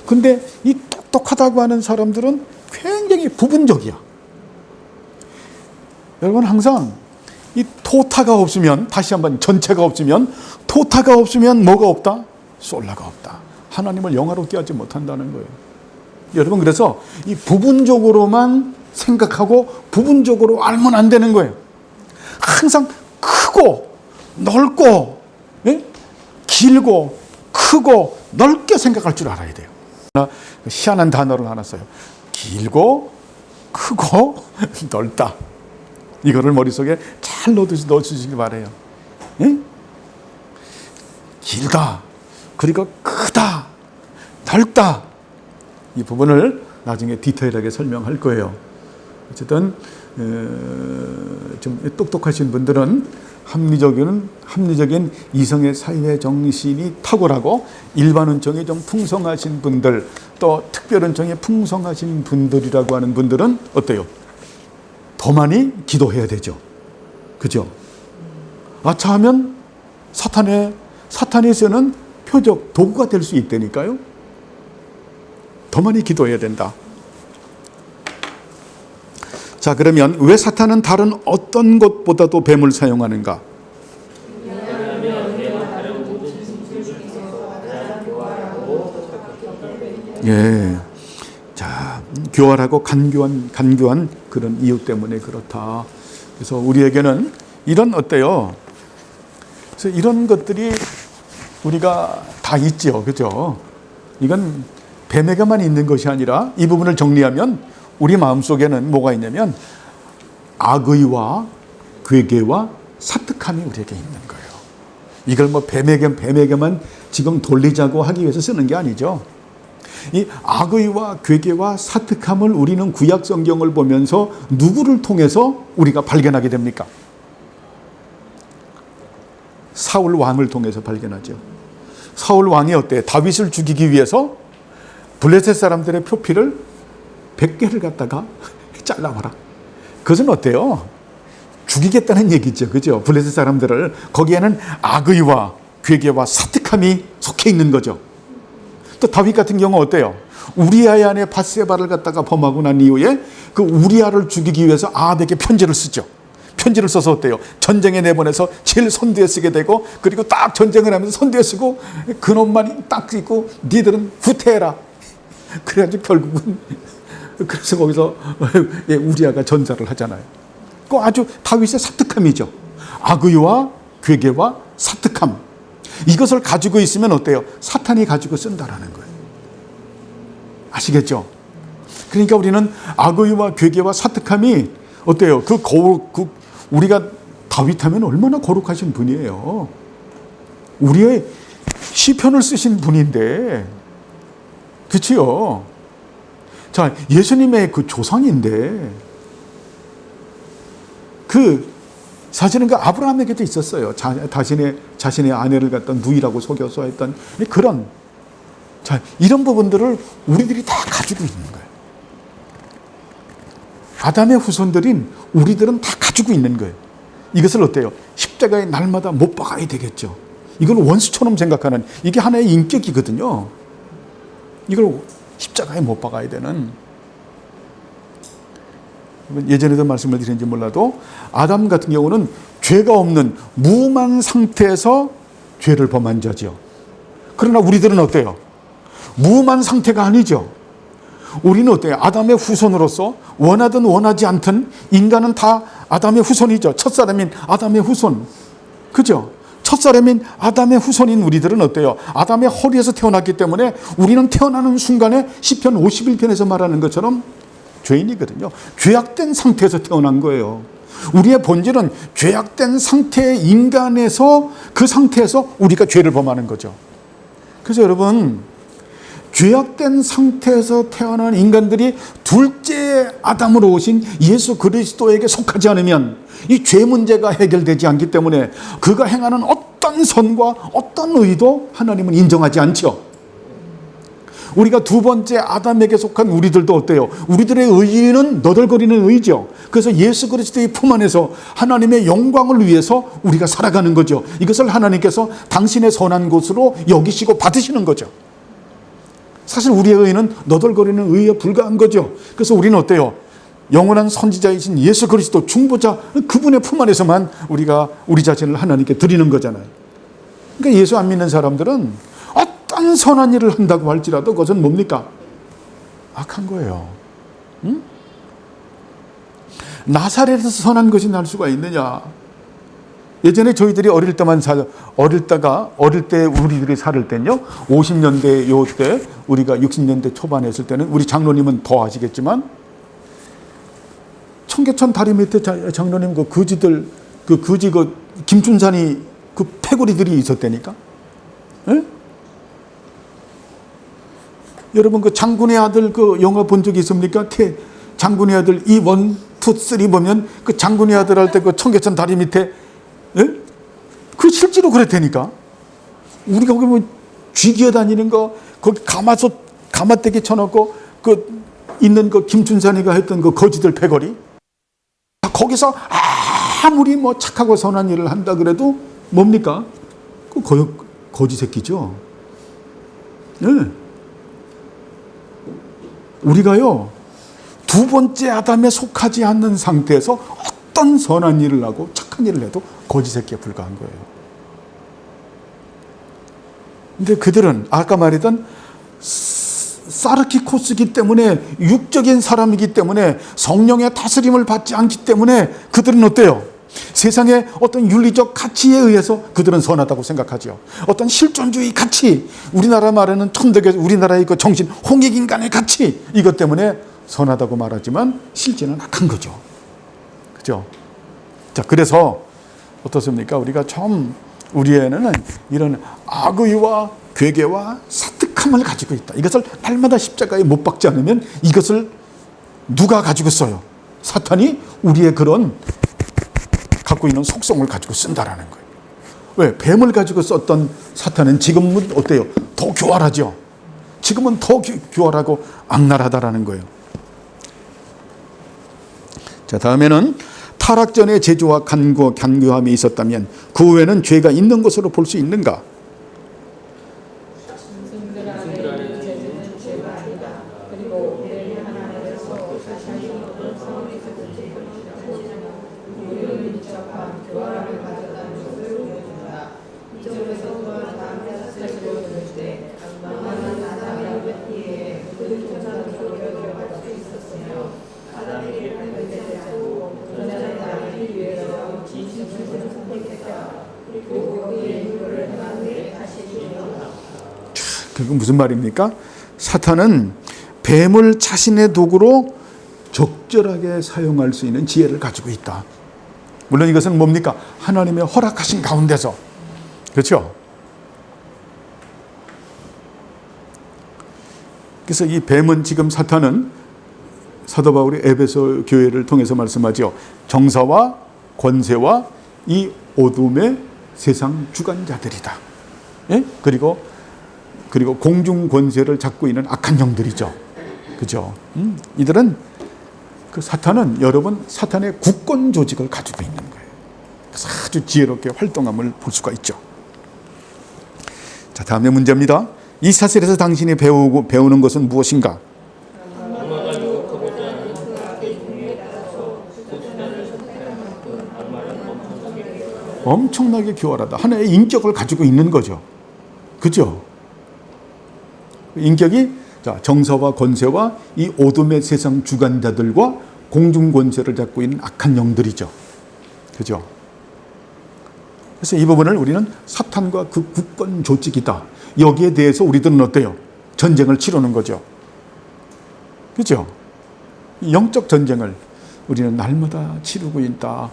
근데 이 똑똑하다고 하는 사람들은 굉장히 부분적이야. 여러분 항상 이 토타가 없으면, 다시 한번 전체가 없으면, 토타가 없으면 뭐가 없다? 솔라가 없다. 하나님을 영화롭게 하지 못한다는 거예요. 여러분 그래서 이 부분적으로만 생각하고 부분적으로 알면 안 되는 거예요. 항상 크고 넓고 길고 크고 넓게 생각할 줄 알아야 돼요. 희한한 단어를 하나 써요. 길고 크고 넓다. 이거를 머릿속에 잘 넣어주시기 바래요. 예? 길다, 그리고 크다, 넓다. 이 부분을 나중에 디테일하게 설명할 거예요. 어쨌든 좀 똑똑하신 분들은 합리적인 이성의 사회 정신이 탁월하고 일반은총이 좀 풍성하신 분들, 또 특별은총이 풍성하신 분들이라고 하는 분들은 어때요? 더 많이 기도해야 되죠. 그죠? 아차하면 사탄이 쓰는 표적, 도구가 될 수 있다니까요. 더 많이 기도해야 된다. 자, 그러면 왜 사탄은 다른 어떤 것보다도 뱀을 사용하는가? 예. 자, 교활하고 간교한 그런 이유 때문에 그렇다. 그래서 우리에게는 이런 어때요? 그래서 이런 것들이 우리가 다 있죠. 그죠? 이건 뱀에게만 있는 것이 아니라 이 부분을 정리하면 우리 마음속에는 뭐가 있냐면 악의와 괴계와 사특함이 우리에게 있는 거예요. 이걸 뭐 뱀에게만 지금 돌리자고 하기 위해서 쓰는 게 아니죠. 이 악의와 괴계와 사특함을 우리는 구약 성경을 보면서 누구를 통해서 우리가 발견하게 됩니까? 사울 왕을 통해서 발견하죠. 사울 왕이 어때? 다윗을 죽이기 위해서 블레셋 사람들의 표피를 100개를 갖다가 잘라봐라. 그것은 어때요? 죽이겠다는 얘기죠. 그죠? 블레셋 사람들을. 거기에는 악의와 괴계와 사특함이 속해 있는 거죠. 또 다윗 같은 경우 어때요? 우리아의 아내 밧세바를 갖다가 범하고 난 이후에 그 우리아를 죽이기 위해서 아합에게 편지를 쓰죠. 편지를 써서 어때요? 전쟁에 내보내서 제일 선두에 쓰게 되고, 그리고 딱 전쟁을 하면서 선두에 쓰고 그놈만 딱 있고 니들은 후퇴해라. 그래가지고 결국은 그래서 거기서 우리아가 전사를 하잖아요. 그 아주 다윗의 사특함이죠. 악의와 괴계와 사특함. 이것을 가지고 있으면 어때요? 사탄이 가지고 쓴다라는 거예요. 아시겠죠? 그러니까 우리는 악의와 괴계와 사특함이 어때요? 우리가 다윗하면 얼마나 거룩하신 분이에요. 우리의 시편을 쓰신 분인데, 그치요? 자, 예수님의 그 조상인데, 사실은 그 아브라함에게도 있었어요. 자신의 아내를 갖다 누이라고 속여서 했던 그런, 자, 이런 부분들을 우리들이 다 가지고 있는 거예요. 아담의 후손들인 우리들은 다 가지고 있는 거예요. 이것을 어때요? 십자가에 날마다 못 박아야 되겠죠. 이걸 원수처럼 생각하는, 이게 하나의 인격이거든요. 이걸 십자가에 못 박아야 되는. 예전에도 말씀을 드렸는지 몰라도 아담 같은 경우는 죄가 없는 무음한 상태에서 죄를 범한 자죠. 그러나 우리들은 어때요? 무음한 상태가 아니죠. 우리는 어때요? 아담의 후손으로서 원하든 원하지 않든 인간은 다 아담의 후손이죠. 첫사람인 아담의 후손. 그죠? 첫사람인 아담의 후손인 우리들은 어때요? 아담의 허리에서 태어났기 때문에 우리는 태어나는 순간에 시편 51편에서 말하는 것처럼 죄인이거든요. 죄악된 상태에서 태어난 거예요. 우리의 본질은 죄악된 상태의 인간에서, 그 상태에서 우리가 죄를 범하는 거죠. 그래서 여러분, 죄악된 상태에서 태어난 인간들이 둘째 아담으로 오신 예수 그리스도에게 속하지 않으면 이 죄 문제가 해결되지 않기 때문에 그가 행하는 어떤 선과 어떤 의도 하나님은 인정하지 않죠. 우리가 두 번째 아담에게 속한 우리들도 어때요? 우리들의 의는 너덜거리는 의죠. 그래서 예수 그리스도의 품 안에서 하나님의 영광을 위해서 우리가 살아가는 거죠. 이것을 하나님께서 당신의 선한 것으로 여기시고 받으시는 거죠. 사실 우리의 의는 너덜거리는 의에 불과한 거죠. 그래서 우리는 어때요? 영원한 선지자이신 예수 그리스도 중보자, 그분의 품 안에서만 우리가 우리 자신을 하나님께 드리는 거잖아요. 그러니까 예수 안 믿는 사람들은 어떤 선한 일을 한다고 할지라도 그것은 뭡니까? 악한 거예요. 응? 나사렛에서 선한 것이 날 수가 있느냐? 예전에 저희들이 어릴 때 우리들이 살을 때는요, 50년대 요때 우리가 60년대 초반에 했을 때는 우리 장로님은 더 아시겠지만 청계천 다리 밑에 장로님 그 거지 김춘산이 그 패거리들이 있었다니까. 예? 여러분 그 장군의 아들 그 영화 본 적이 있습니까? 장군의 아들 2, 1, 2, 3 보면 그 장군의 아들 할 때 그 청계천 다리 밑에, 예? 그 실제로 그랬다니까. 우리가 거기 뭐 쥐기어 다니는 거 거기 가마떼기 쳐놓고 그 있는 그 김춘산이가 했던 그 거지들 패거리, 거기서 아무리 뭐 착하고 선한 일을 한다 그래도 뭡니까? 그 거지 새끼죠. 예. 우리가요, 두 번째 아담에 속하지 않는 상태에서 어떤 선한 일을 하고 착한 일을 해도 거지 새끼에 불과한 거예요. 근데 그들은 아까 말했던 사르키코스이기 때문에, 육적인 사람이기 때문에, 성령의 다스림을 받지 않기 때문에 그들은 어때요? 세상의 어떤 윤리적 가치에 의해서 그들은 선하다고 생각하죠. 어떤 실존주의 가치, 우리나라 말하는 천덕의 우리나라의 그 정신, 홍익인간의 가치, 이것 때문에 선하다고 말하지만 실제는 악한 거죠. 그죠? 자, 그래서 어떻습니까? 우리가 우리에는 이런 악의와 괴계와 사특함을 가지고 있다. 이것을 날마다 십자가에 못 박지 않으면 이것을 누가 가지고 써요? 사탄이 우리의 그런 갖고 있는 속성을 가지고 쓴다라는 거예요. 왜? 뱀을 가지고 썼던 사탄은 지금은 어때요? 더 교활하죠. 지금은 더 교활하고 악랄하다라는 거예요. 자, 다음에는 타락 전에 제조와 간교함이 있었다면 그 후에는 죄가 있는 것으로 볼 수 있는가? 그건 무슨 말입니까? 사탄은 뱀을 자신의 도구로 적절하게 사용할 수 있는 지혜를 가지고 있다. 물론 이것은 뭡니까? 하나님의 허락하신 가운데서. 그렇죠? 그래서 이 뱀은 지금 사탄은 사도 바울이 에베소 교회를 통해서 말씀하죠. 정사와 권세와 이 어둠의 세상 주관자들이다. 예? 그리고 공중 권세를 잡고 있는 악한 영들이죠. 그죠? 이들은 그 사탄은 여러분 사탄의 국권 조직을 가지고 있는 거예요. 그래서 아주 지혜롭게 활동함을 볼 수가 있죠. 자, 다음에 문제입니다. 이 사슬에서 당신이 배우는 것은 무엇인가? 엄청나게 교활하다. 하나의 인격을 가지고 있는 거죠. 그죠? 인격이 정사와 권세와 이 어둠의 세상 주관자들과 공중 권세를 잡고 있는 악한 영들이죠. 그죠? 그래서 이 부분을 우리는 사탄과 그 국권 조직이다. 여기에 대해서 우리들은 어때요? 전쟁을 치르는 거죠. 그죠? 영적 전쟁을 우리는 날마다 치르고 있다.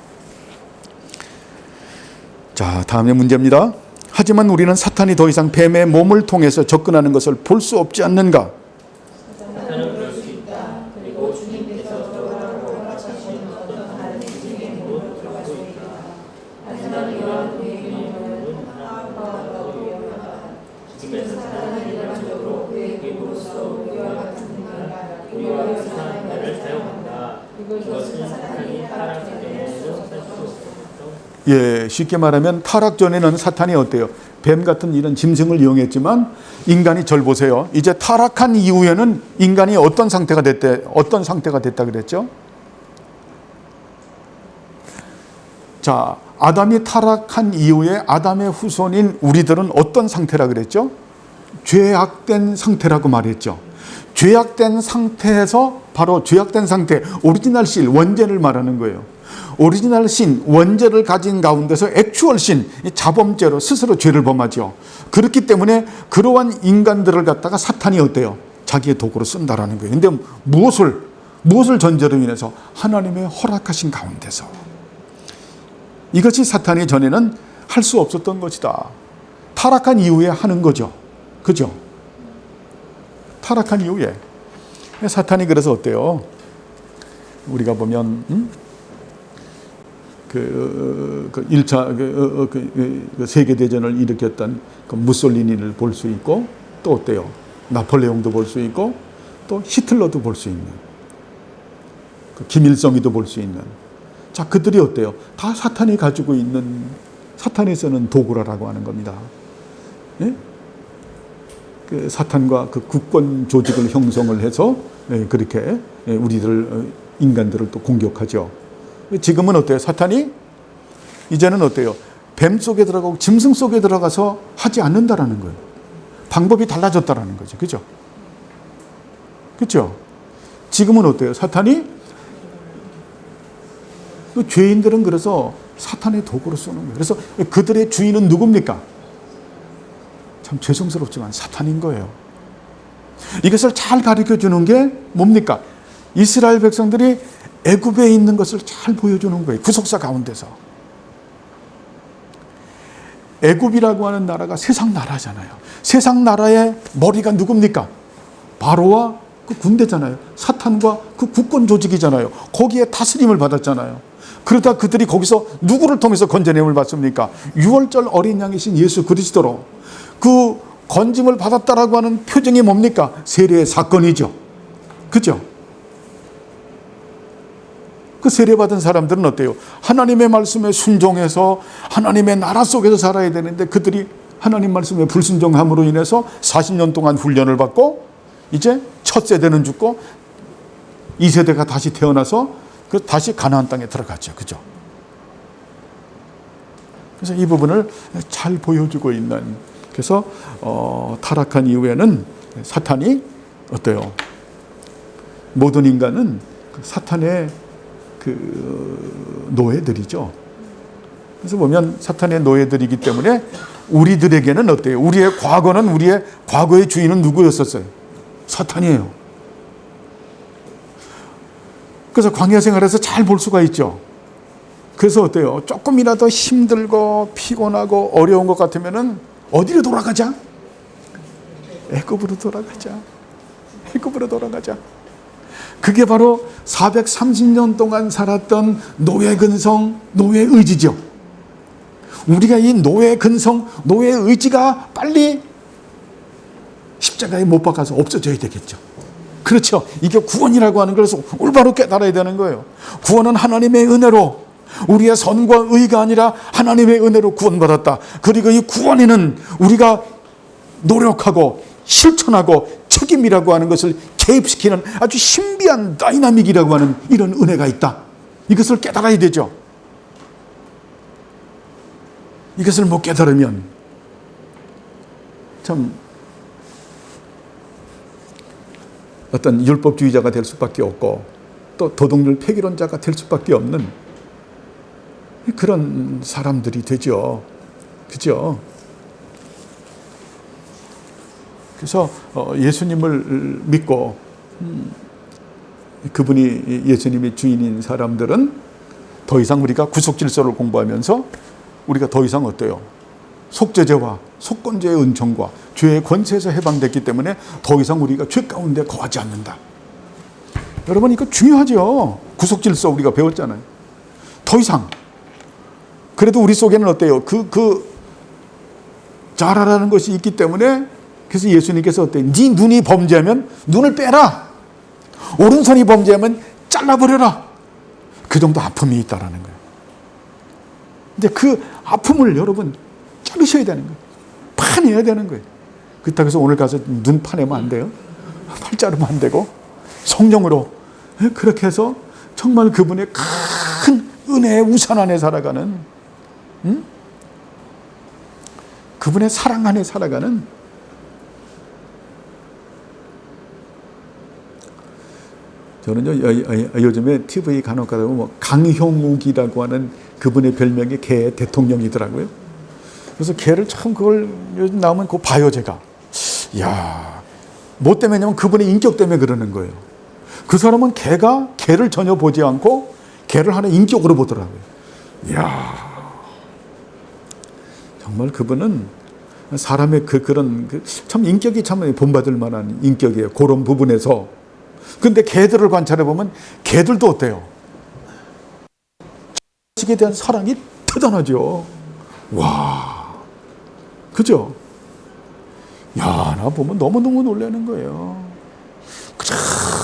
자, 다음에 문제입니다. 하지만 우리는 사탄이 더 이상 뱀의 몸을 통해서 접근하는 것을 볼 수 없지 않는가? 사탄은 그럴 수 있다. 그리고 주님께서 들어가라고 허락하신 어떤 다른 지식의 몸으로 들어갈 수 있다. 하지만 이러한 그의 경우는 하나님과 위험하다. 지금에서 사탄은 일반적으로 그의 도구로서 우리와 같은 인간, 우리와 유사한 인간을 사용한다. 이것은 사탄이 타락 전에는 할 수 없었다. 예, 쉽게 말하면 타락 전에는 사탄이 어때요? 뱀 같은 이런 짐승을 이용했지만 인간이 절 보세요. 이제 타락한 이후에는 인간이 어떤 상태가 됐다 그랬죠? 자, 아담이 타락한 이후에 아담의 후손인 우리들은 어떤 상태라 그랬죠? 죄악된 상태라고 말했죠. 죄악된 상태에서 바로 죄악된 상태, 오리지널 실, 원죄를 말하는 거예요. 오리지널 신, 원죄를 가진 가운데서 액추얼 신, 자범죄로 스스로 죄를 범하죠. 그렇기 때문에 그러한 인간들을 갖다가 사탄이 어때요? 자기의 도구로 쓴다라는 거예요. 근데 무엇을 전제로 인해서? 하나님의 허락하신 가운데서. 이것이 사탄이 전에는 할 수 없었던 것이다. 타락한 이후에 하는 거죠. 그죠? 타락한 이후에. 사탄이 그래서 어때요? 우리가 보면 그 1차 세계대전을 일으켰던 그 무솔리니를 볼 수 있고, 또 어때요? 나폴레옹도 볼 수 있고, 또 히틀러도 볼 수 있는, 그 김일성이도 볼 수 있는. 자, 그들이 어때요? 다 사탄이 가지고 있는, 사탄이 쓰는 도구라고 하는 겁니다. 예? 그 사탄과 그 국권 조직을 형성을 해서 그렇게 우리들 인간들을 또 공격하죠. 지금은 어때요? 사탄이 이제는 어때요? 뱀 속에 들어가고 짐승 속에 들어가서 하지 않는다라는 거예요. 방법이 달라졌다라는 거죠. 그죠? 그죠? 지금은 어때요? 사탄이 그 죄인들은 그래서 사탄의 도구로 쓰는 거예요. 그래서 그들의 주인은 누굽니까? 참 죄송스럽지만 사탄인 거예요. 이것을 잘 가르쳐 주는 게 뭡니까? 이스라엘 백성들이 애굽에 있는 것을 잘 보여주는 거예요. 구속사 가운데서. 애굽이라고 하는 나라가 세상 나라잖아요. 세상 나라의 머리가 누굽니까? 바로와 그 군대잖아요. 사탄과 그 국권 조직이잖아요. 거기에 다스림을 받았잖아요. 그러다 그들이 거기서 누구를 통해서 건져냄을 받습니까? 6월절 어린 양이신 예수 그리스도로. 그 건짐을 받았다라고 하는 표정이 뭡니까? 세례의 사건이죠. 그죠? 그 세례받은 사람들은 어때요? 하나님의 말씀에 순종해서 하나님의 나라 속에서 살아야 되는데 그들이 하나님 말씀에 불순종함으로 인해서 40년 동안 훈련을 받고 이제 첫 세대는 죽고 2세대가 다시 태어나서 그 다시 가나안 땅에 들어갔죠. 그죠? 그래서 이 부분을 잘 보여주고 있는, 그래서 타락한 이후에는 사탄이 어때요? 모든 인간은 사탄의 그 노예들이죠. 그래서 보면 사탄의 노예들이기 때문에 우리들에게는 어때요? 우리의 과거는, 우리의 과거의 주인은 누구였었어요? 사탄이에요. 그래서 광야 생활에서 잘 볼 수가 있죠. 그래서 어때요? 조금이라도 힘들고 피곤하고 어려운 것 같으면은 어디로 돌아가자? 애굽으로 돌아가자. 애굽으로 돌아가자. 그게 바로 430년 동안 살았던 노예 근성, 노예 의지죠. 우리가 이 노예 근성, 노예 의지가 빨리 십자가에 못 박아서 없어져야 되겠죠. 그렇죠. 이게 구원이라고 하는 것을 올바로 깨달아야 되는 거예요. 구원은 하나님의 은혜로, 우리의 선과 의가 아니라 하나님의 은혜로 구원받았다. 그리고 이 구원에는 우리가 노력하고 실천하고 책임이라고 하는 것을 개입시키는 아주 신비한 다이나믹이라고 하는 이런 은혜가 있다. 이것을 깨달아야 되죠. 이것을 못 깨달으면 참 어떤 율법주의자가 될 수밖에 없고 또 도덕률 폐기론자가 될 수밖에 없는 그런 사람들이 되죠. 그죠? 그래서 예수님을 믿고 그분이 예수님의 주인인 사람들은 더 이상 우리가 구속 질서를 공부하면서 우리가 더 이상 어때요? 속죄제와 속건제의 은총과 죄의 권세에서 해방됐기 때문에 더 이상 우리가 죄 가운데 거하지 않는다. 여러분 이거 중요하죠. 구속 질서 우리가 배웠잖아요. 더 이상. 그래도 우리 속에는 어때요? 자라라는 것이 있기 때문에 그래서 예수님께서 어때요? 네 눈이 범죄하면 눈을 빼라. 오른손이 범죄하면 잘라버려라. 그 정도 아픔이 있다라는 거예요. 근데 그 아픔을 여러분 자르셔야 되는 거예요. 파내야 되는 거예요. 그렇다고 해서 오늘 가서 눈 파내면 안 돼요. 팔 자르면 안 되고 성령으로 그렇게 해서 정말 그분의 큰 은혜의 우산 안에 살아가는 그분의 사랑 안에 살아가는 저는요, 요즘에 TV 간혹 가다 보면 뭐 강형욱이라고 하는 그분의 별명이 개 대통령이더라고요. 그래서 개를 참 그걸 요즘 나오면 그거 봐요, 제가. 이야, 뭐 때문이냐면 그분의 인격 때문에 그러는 거예요. 그 사람은 개를 전혀 보지 않고 개를 하나의 인격으로 보더라고요. 이야, 정말 그분은 사람의 참 인격이 참 본받을 만한 인격이에요. 그런 부분에서. 근데 개들을 관찰해 보면 개들도 어때요? 자식에 대한 사랑이 대단하죠. 와, 그죠? 야, 나 보면 너무너무 놀라는 거예요. 그저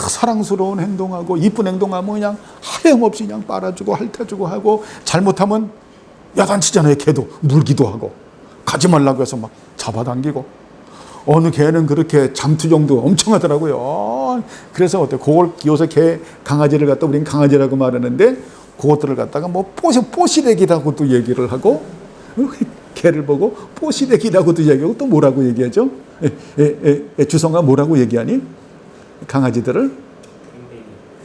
사랑스러운 행동하고 이쁜 행동하면 그냥 하염없이 그냥 빨아주고 핥아주고 하고, 잘못하면 야단치잖아요. 개도 물기도 하고 가지 말라고 해서 막 잡아당기고. 어느 개는 그렇게 잠투정도 엄청 하더라고요. 그래서 어때? 그걸 요새 강아지를 갖다 우리는 강아지라고 말하는데, 그것들을 갖다가 뭐 뽀시래기라고도 얘기를 하고, 개를 보고 뽀시래기라고도 얘기하고, 또 뭐라고 얘기하죠? 주성아 뭐라고 얘기하니? 강아지들을?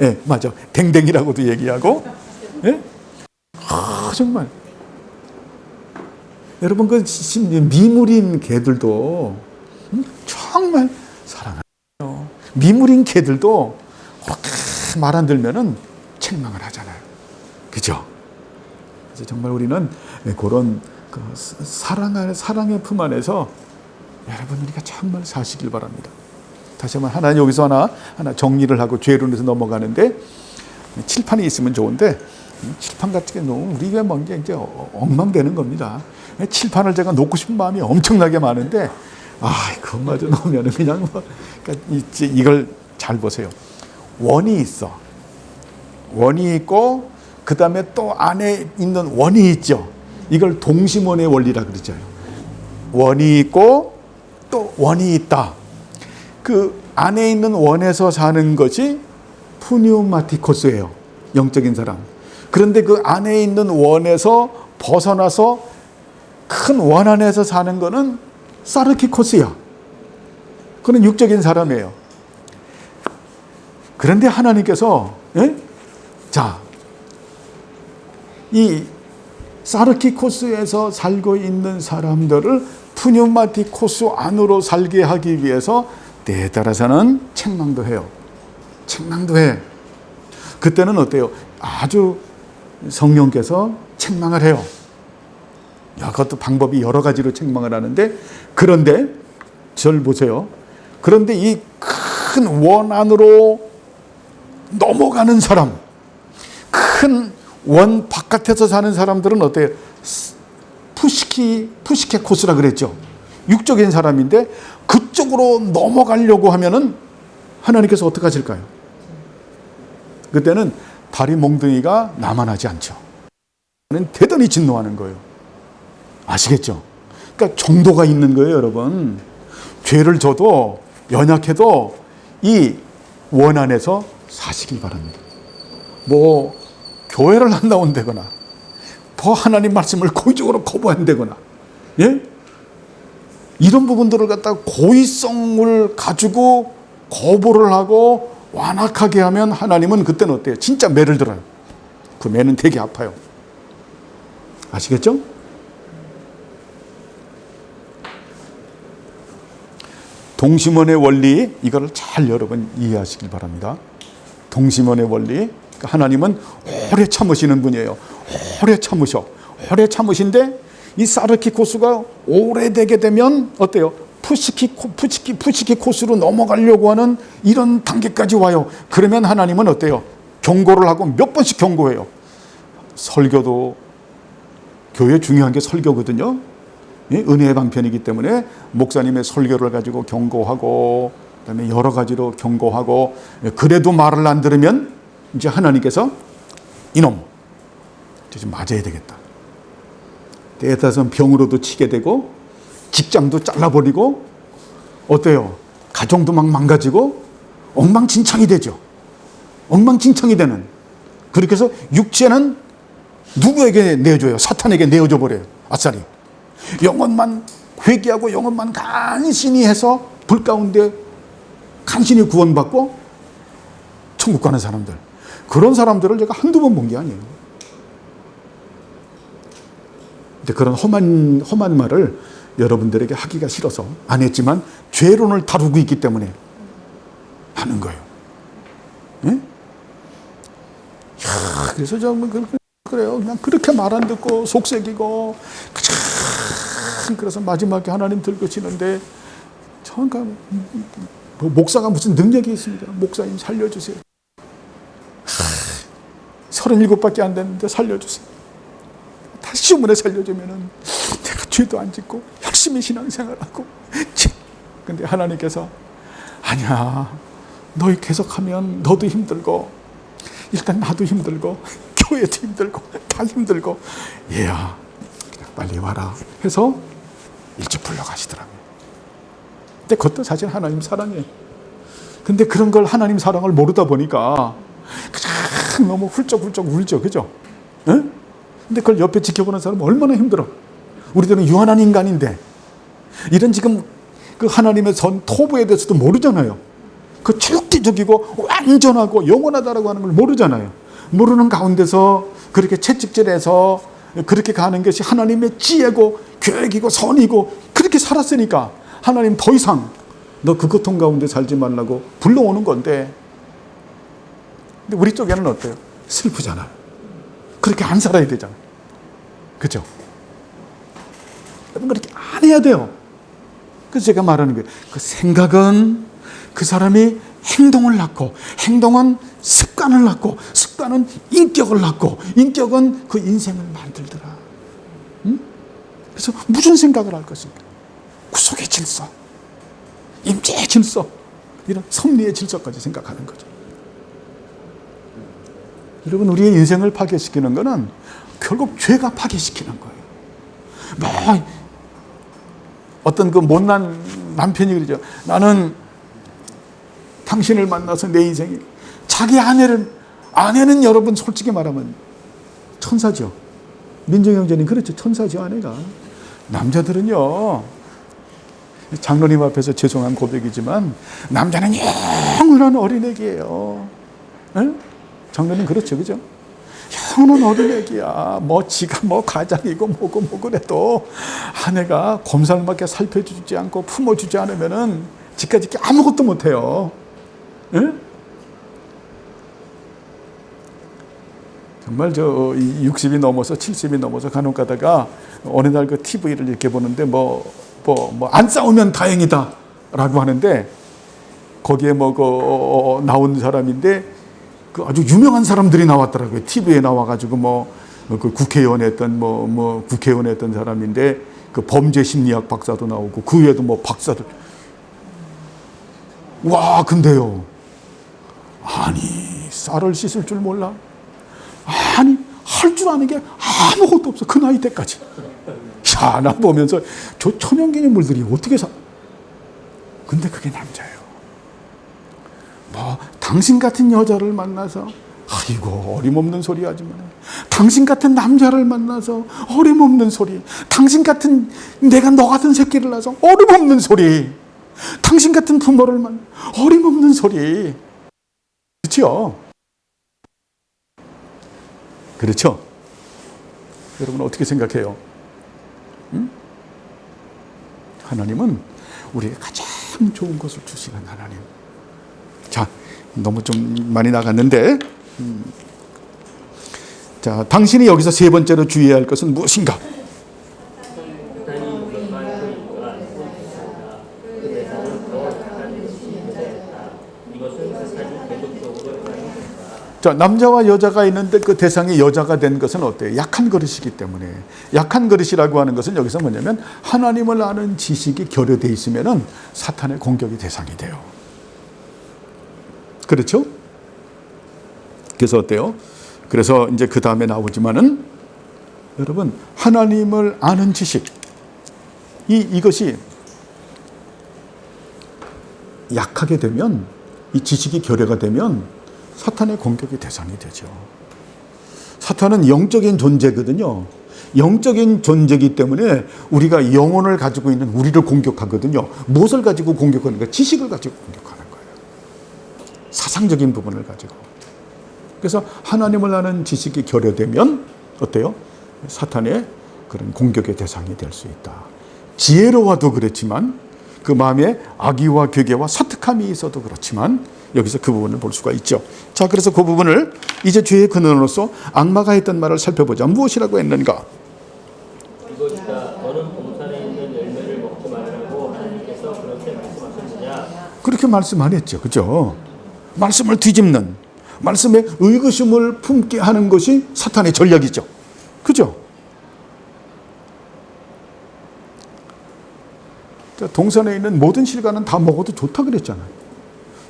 예, 맞아. 댕댕이라고도 얘기하고. 예? 정말. 여러분, 그 미물인 개들도 정말 사랑해요. 미물인 개들도 그렇게 말 안 들면은 책망을 하잖아요. 그죠? 그래서 정말 우리는 그런 사랑의 품 안에서 여러분, 우리가 정말 사시길 바랍니다. 다시 한번 하나 여기서 하나 정리를 하고 죄론에서 넘어가는데, 칠판이 있으면 좋은데 칠판 같은 게 너무 우리가 뭔게 이제 엉망되는 겁니다. 칠판을 제가 놓고 싶은 마음이 엄청나게 많은데, 그것마저 놓으면 그냥 그러니까 이걸 잘 보세요. 원이 있어. 원이 있고 그 다음에 또 안에 있는 원이 있죠. 이걸 동심원의 원리라 그러죠. 원이 있고 또 원이 있다. 그 안에 있는 원에서 사는 것이 푸뉴마티코스예요. 영적인 사람. 그런데 그 안에 있는 원에서 벗어나서 큰 원 안에서 사는 거는 사르키코스야. 그는 육적인 사람이에요. 그런데 하나님께서 이 사르키코스에서 살고 있는 사람들을 푸뉴마티코스 안으로 살게 하기 위해서 때에 따라서는 책망도 해요. 책망도 해. 그때는 어때요? 아주 성령께서 책망을 해요. 그것도 방법이 여러 가지로 책망을 하는데, 그런데 절 보세요. 그런데 이 큰 원 안으로 넘어가는 사람, 큰 원 바깥에서 사는 사람들은 어때요? 푸시케코스라 그랬죠. 육적인 사람인데 그쪽으로 넘어가려고 하면은 하나님께서 어떻게 하실까요? 그때는 다리 몽둥이가 나만하지 않죠. 대단히 진노하는 거예요. 아시겠죠? 그러니까 정도가 있는 거예요, 여러분. 죄를 져도 연약해도 이 원 안에서 사시길 바랍니다. 뭐 교회를 안 나온다거나, 더 하나님 말씀을 고의적으로 거부한다거나, 이런 부분들을 갖다가 고의성을 가지고 거부를 하고 완악하게 하면 하나님은 그때는 어때요? 진짜 매를 들어요. 그 매는 되게 아파요. 아시겠죠? 동심원의 원리, 이거를 잘 여러분 이해하시길 바랍니다. 동심원의 원리. 그러니까 하나님은 오래 참으시는 분이에요. 오래 참으신데 이 사르키코스가 오래되게 되면 어때요? 푸시키코스로 넘어가려고 하는 이런 단계까지 와요. 그러면 하나님은 어때요? 경고를 하고 몇 번씩 경고해요. 설교도, 교회 중요한 게 설교거든요. 은혜의 방편이기 때문에 목사님의 설교를 가지고 경고하고, 그다음에 여러 가지로 경고하고, 그래도 말을 안 들으면 이제 하나님께서 이놈, 좀 맞아야 되겠다. 때에 따라서는 병으로도 치게 되고, 직장도 잘라버리고, 어때요? 가정도 막 망가지고 엉망진창이 되죠. 엉망진창이 되는. 그렇게 해서 육체는 누구에게 내어줘요? 사탄에게 내어줘 버려요. 아싸리. 영혼만 회개하고 영혼만 간신히 해서 불 가운데 간신히 구원받고 천국 가는 사람들. 그런 사람들을 제가 한두 번 본 게 아니에요. 근데 그런 험한 말을 여러분들에게 하기가 싫어서 안 했지만 죄론을 다루고 있기 때문에 하는 거예요. 예? 야, 그래서 저는 그래요. 그냥 그렇게 말 안 듣고 속색이고 그래서 마지막에 하나님 들으시는데 저가 목사가 무슨 능력이 있습니다. 목사님 살려주세요. 37밖에 안 됐는데 살려주세요. 다시 주문에 살려주면은 내가 죄도 안 짓고 열심히 신앙생활하고. 근데 하나님께서 아니야. 너희 계속하면 너도 힘들고 일단 나도 힘들고 교회도 힘들고 다 힘들고 얘야 빨리 와라 해서 일찍 불러가시더라고요. 근데 그것도 사실 하나님 사랑이에요. 근데 그런 걸 하나님 사랑을 모르다 보니까 그냥 너무 훌쩍훌쩍 울죠. 그죠? 네? 근데 그걸 옆에 지켜보는 사람은 얼마나 힘들어. 우리들은 유한한 인간인데 이런 지금 그 하나님의 선 토부에 대해서도 모르잖아요. 그 절대적이고 완전하고 영원하다라고 하는 걸 모르잖아요. 모르는 가운데서 그렇게 채찍질해서 그렇게 가는 것이 하나님의 지혜고 계획이고 선이고 그렇게 살았으니까 하나님 더 이상 너 그 고통 가운데 살지 말라고 불러오는 건데, 근데 우리 쪽에는 어때요? 슬프잖아요. 그렇게 안 살아야 되잖아요. 그죠? 여러분 그렇게 안 해야 돼요. 그래서 제가 말하는 거예요. 그 생각은 그 사람이 행동을 낳고, 행동은 습관을 낳고, 습관은 인격을 낳고, 인격은 그 인생을 만들더라. 응? 그래서 무슨 생각을 할 것인가? 구속의 질서, 임재의 질서, 이런 섭리의 질서까지 생각하는 거죠. 여러분 우리의 인생을 파괴시키는 것은 결국 죄가 파괴시키는 거예요. 뭐 어떤 그 못난 남편이 그러죠. 나는 당신을 만나서 내 인생이, 자기 아내는 여러분 솔직히 말하면 천사죠. 민정 형제님 그렇죠. 천사죠. 아내가. 남자들은요, 장로님 앞에서 죄송한 고백이지만 남자는 영원한 어린애기예요. 에? 장로님 그렇죠. 그죠? 영원한 어린애기야. 뭐 지가 뭐 가장이고 뭐고 그래도 아내가 곰살맞게 살펴주지 않고 품어주지 않으면은 지까지 아무것도 못해요. 에? 정말 저 60이 넘어서 70이 넘어서 간혹 가다가 어느 날 그 TV를 이렇게 보는데 뭐 안 싸우면 다행이다 라고 하는데, 거기에 나온 사람인데 그 아주 유명한 사람들이 나왔더라고요. TV에 나와가지고 그 국회의원 했던 국회의원 했던 사람인데 그 범죄 심리학 박사도 나오고 그 외에도 박사들. 와, 근데요. 아니, 쌀을 씻을 줄 몰라? 아니, 할 줄 아는 게 아무것도 없어. 그 나이 때까지. 야, 나 보면서 저 천연기념물들이 어떻게 근데 그게 남자예요. 당신 같은 여자를 만나서, 아이고, 어림없는 소리 하지 마. 당신 같은 남자를 만나서 어림없는 소리. 당신 같은, 내가 너 같은 새끼를 낳아서 어림없는 소리. 당신 같은 부모를 만나 어림없는 소리. 그렇죠? 그렇죠? 여러분 어떻게 생각해요? 응? 하나님은 우리에게 가장 좋은 것을 주시는 하나님. 자, 너무 좀 많이 나갔는데, 자, 당신이 여기서 세 번째로 주의해야 할 것은 무엇인가? 자, 남자와 여자가 있는데 그 대상이 여자가 된 것은 어때요? 약한 그릇이기 때문에. 약한 그릇이라고 하는 것은 여기서 뭐냐면 하나님을 아는 지식이 결여되어 있으면은 사탄의 공격의 대상이 돼요. 그렇죠? 그래서 어때요? 그래서 이제 그 다음에 나오지만은 여러분, 하나님을 아는 지식, 이것이 약하게 되면, 이 지식이 결여가 되면 사탄의 공격의 대상이 되죠. 사탄은 영적인 존재거든요. 영적인 존재이기 때문에 우리가 영혼을 가지고 있는 우리를 공격하거든요. 무엇을 가지고 공격하는가? 지식을 가지고 공격하는 거예요. 추상적인 부분을 가지고. 그래서 하나님을 아는 지식이 결여되면 어때요? 사탄의 그런 공격의 대상이 될 수 있다. 지혜로워도 그렇지만 그 마음에 악의와 괴계와 사특함이 있어도 그렇지만 여기서 그 부분을 볼 수가 있죠. 자, 그래서 그 부분을 이제 죄의 근원으로서 악마가 했던 말을 살펴보자. 무엇이라고 했는가? 이것이다. 너는 동산에 있는 열매를 먹지 말라고 하나님께서 그렇게 말씀하셨느냐? 그렇게 말씀 안 했죠. 그죠? 말씀을 뒤집는, 말씀에 의구심을 품게 하는 것이 사탄의 전략이죠. 그죠? 동산에 있는 모든 실과는 다 먹어도 좋다 그랬잖아요.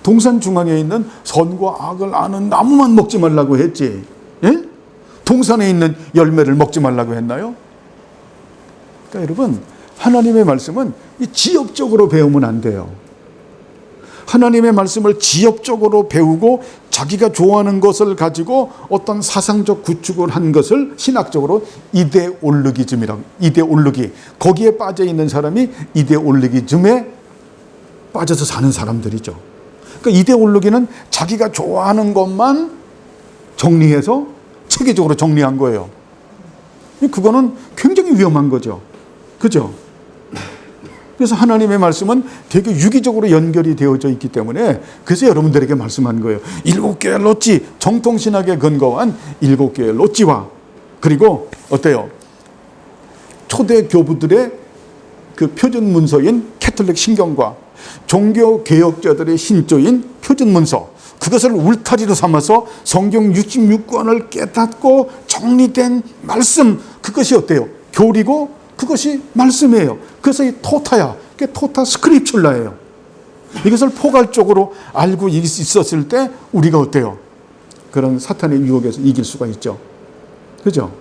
동산 중앙에 있는 선과 악을 아는 나무만 먹지 말라고 했지. 예? 동산에 있는 열매를 먹지 말라고 했나요? 그러니까 여러분, 하나님의 말씀은 지엽적으로 배우면 안 돼요. 하나님의 말씀을 지엽적으로 배우고 자기가 좋아하는 것을 가지고 어떤 사상적 구축을 한 것을 신학적으로 이데올로기즘이라고, 이데올로기, 거기에 빠져 있는 사람이 이데올로기즘에 빠져서 사는 사람들이죠. 그러니까 이데올로기는 자기가 좋아하는 것만 정리해서 체계적으로 정리한 거예요. 그거는 굉장히 위험한 거죠. 그죠? 그래서 하나님의 말씀은 되게 유기적으로 연결이 되어져 있기 때문에 그래서 여러분들에게 말씀한 거예요. 7개의 롯지, 정통신학에 근거한 7개의 롯지와 그리고 어때요? 초대 교부들의 그 표준 문서인 캐톨릭 신경과 종교 개혁자들의 신조인 표준 문서, 그것을 울타리로 삼아서 성경 66권을 깨닫고 정리된 말씀, 그것이 어때요? 교리고 그것이 말씀이에요. 그래서 이 토타야, 토타 스크립출라예요. 이것을 포괄적으로 알고 있었을 때 우리가 어때요? 그런 사탄의 유혹에서 이길 수가 있죠. 그죠?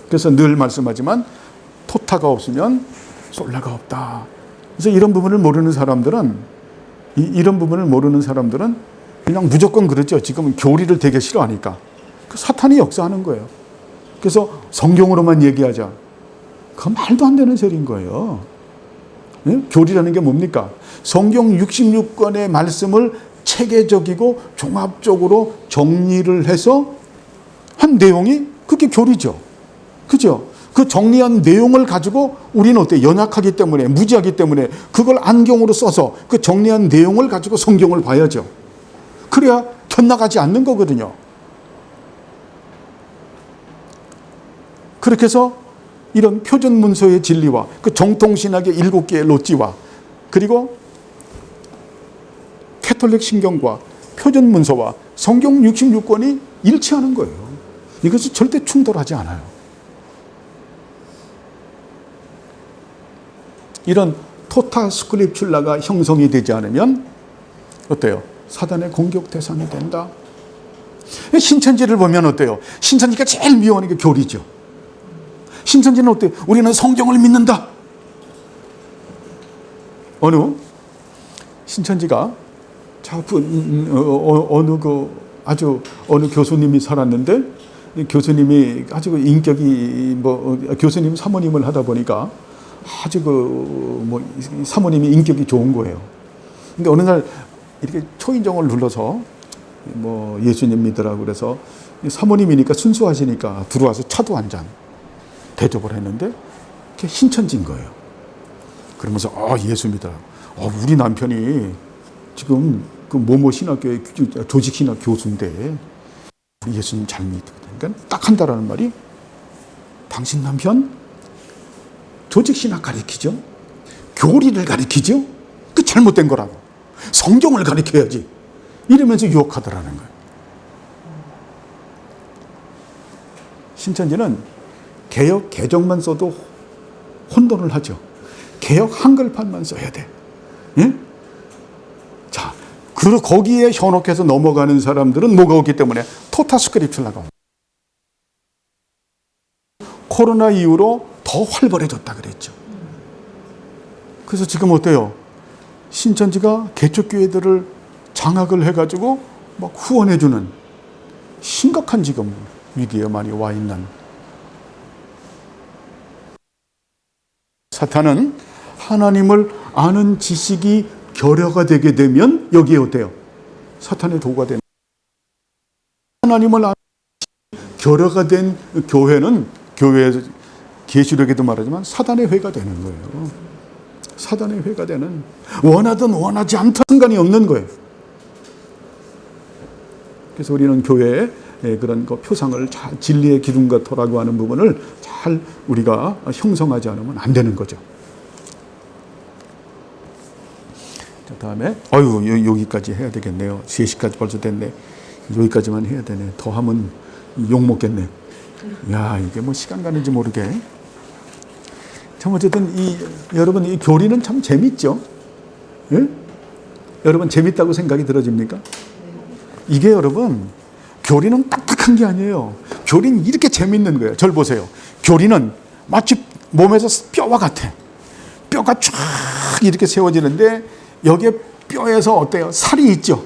그래서 늘 말씀하지만 토타가 없으면 솔라가 없다. 그래서 이런 부분을 모르는 사람들은 그냥 무조건 그렇죠. 지금은 교리를 되게 싫어하니까. 그 사탄이 역사하는 거예요. 그래서 성경으로만 얘기하자. 그건 말도 안 되는 소리인 거예요. 네? 교리라는 게 뭡니까? 성경 66권의 말씀을 체계적이고 종합적으로 정리를 해서 한 내용이 그게 교리죠. 그죠? 그 정리한 내용을 가지고 우리는 어때? 연약하기 때문에, 무지하기 때문에 그걸 안경으로 써서 그 정리한 내용을 가지고 성경을 봐야죠. 그래야 곁나가지 않는 거거든요. 그렇게 해서 이런 표준 문서의 진리와 그 정통신학의 7개의 롯지와 그리고 캐톨릭 신경과 표준 문서와 성경 66권이 일치하는 거예요. 이것이 절대 충돌하지 않아요. 이런 토타 스크립출라가 형성이 되지 않으면 어때요? 사단의 공격 대상이 된다. 신천지를 보면 어때요? 신천지가 제일 미워하는 게 교리죠. 신천지는 어때요? 우리는 성경을 믿는다. 어느 신천지가 어느 교수님이 살았는데 교수님이 아주 인격이 교수님 사모님을 하다 보니까 아주 사모님이 인격이 좋은 거예요. 근데 어느 날 이렇게 초인종을 눌러서 예수님 믿으라고 그래서 사모님이니까 순수하시니까 들어와서 차도 한 잔 대접을 했는데 그게 신천지인 거예요. 그러면서 예수 믿으라고. 우리 남편이 지금 그 모모 신학교의 조직 신학 교수인데 예수님 잘 믿거든. 그러니까 딱 한다라는 말이 당신 남편 조직 신학 가르치죠. 교리를 가르치죠. 그 잘못된 거라고. 성경을 가르쳐야지. 이러면서 유혹하더라는 거예요. 신천지는 개역 개정만 써도 혼돈을 하죠. 개역 한글판만 써야 돼. 예? 자, 거기에 현혹해서 넘어가는 사람들은 뭐가 없기 때문에 토타 스크립출라가 코로나 이후로 더 활발해졌다 그랬죠. 그래서 지금 어때요? 신천지가 개척교회들을 장악을 해가지고 막 후원해주는 심각한 지금 위기에 많이 와 있는. 사탄은 하나님을 아는 지식이 결여가 되게 되면 여기에 어때요? 사탄의 도구가 되는. 하나님을 결여가 된 교회는 교회에서 계시록에도 말하지만 사단의 회가 되는 거예요. 사단의 회가 되는, 원하든 원하지 않든 상관이 없는 거예요. 그래서 우리는 교회에 그런 그 표상을 잘, 진리의 기둥과 터라고 하는 부분을 잘 우리가 형성하지 않으면 안 되는 거죠. 자, 다음에 여기까지 해야 되겠네요. 3시까지 벌써 됐네. 여기까지만 해야 되네. 더 하면 욕 먹겠네. 야, 이게 뭐 시간 가는지 모르게. 참 어쨌든 여러분 이 교리는 참 재밌죠. 예? 여러분 재밌다고 생각이 들어집니까? 이게 여러분 교리는 딱딱한 게 아니에요. 교리는 이렇게 재밌는 거예요. 절 보세요. 교리는 마치 몸에서 뼈와 같아. 뼈가 쫙 이렇게 세워지는데 여기에 뼈에서 어때요? 살이 있죠.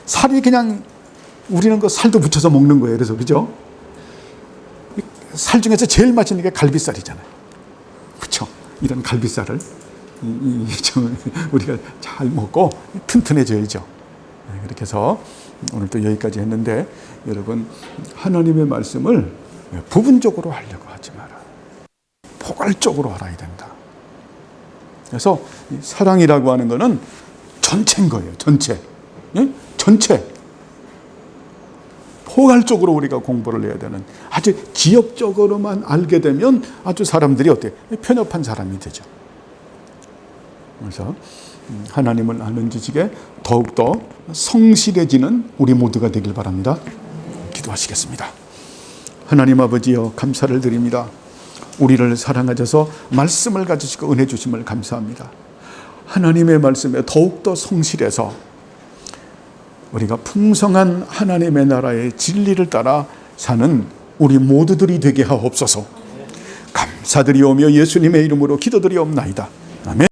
살이 그냥 우리는 그 살도 붙여서 먹는 거예요. 그래서 그죠? 살 중에서 제일 맛있는 게 갈비살이잖아요. 그렇죠? 이런 갈비살을 우리가 잘 먹고 튼튼해져야죠. 그렇게 해서 오늘 또 여기까지 했는데 여러분 하나님의 말씀을 부분적으로 하려고 하지 마라. 포괄적으로 알아야 된다. 그래서 사랑이라고 하는 것은 전체인 거예요. 전체. 예? 전체. 포괄적으로 우리가 공부를 해야 되는, 아주 지역적으로만 알게 되면 아주 사람들이 어때요? 편협한 사람이 되죠. 그래서 하나님을 아는 지식에 더욱더 성실해지는 우리 모두가 되길 바랍니다. 기도하시겠습니다. 하나님 아버지여, 감사를 드립니다. 우리를 사랑하셔서 말씀을 가지시고 은혜 주심을 감사합니다. 하나님의 말씀에 더욱더 성실해서 우리가 풍성한 하나님의 나라의 진리를 따라 사는 우리 모두들이 되게 하옵소서. 감사드리오며 예수님의 이름으로 기도드리옵나이다. 아멘.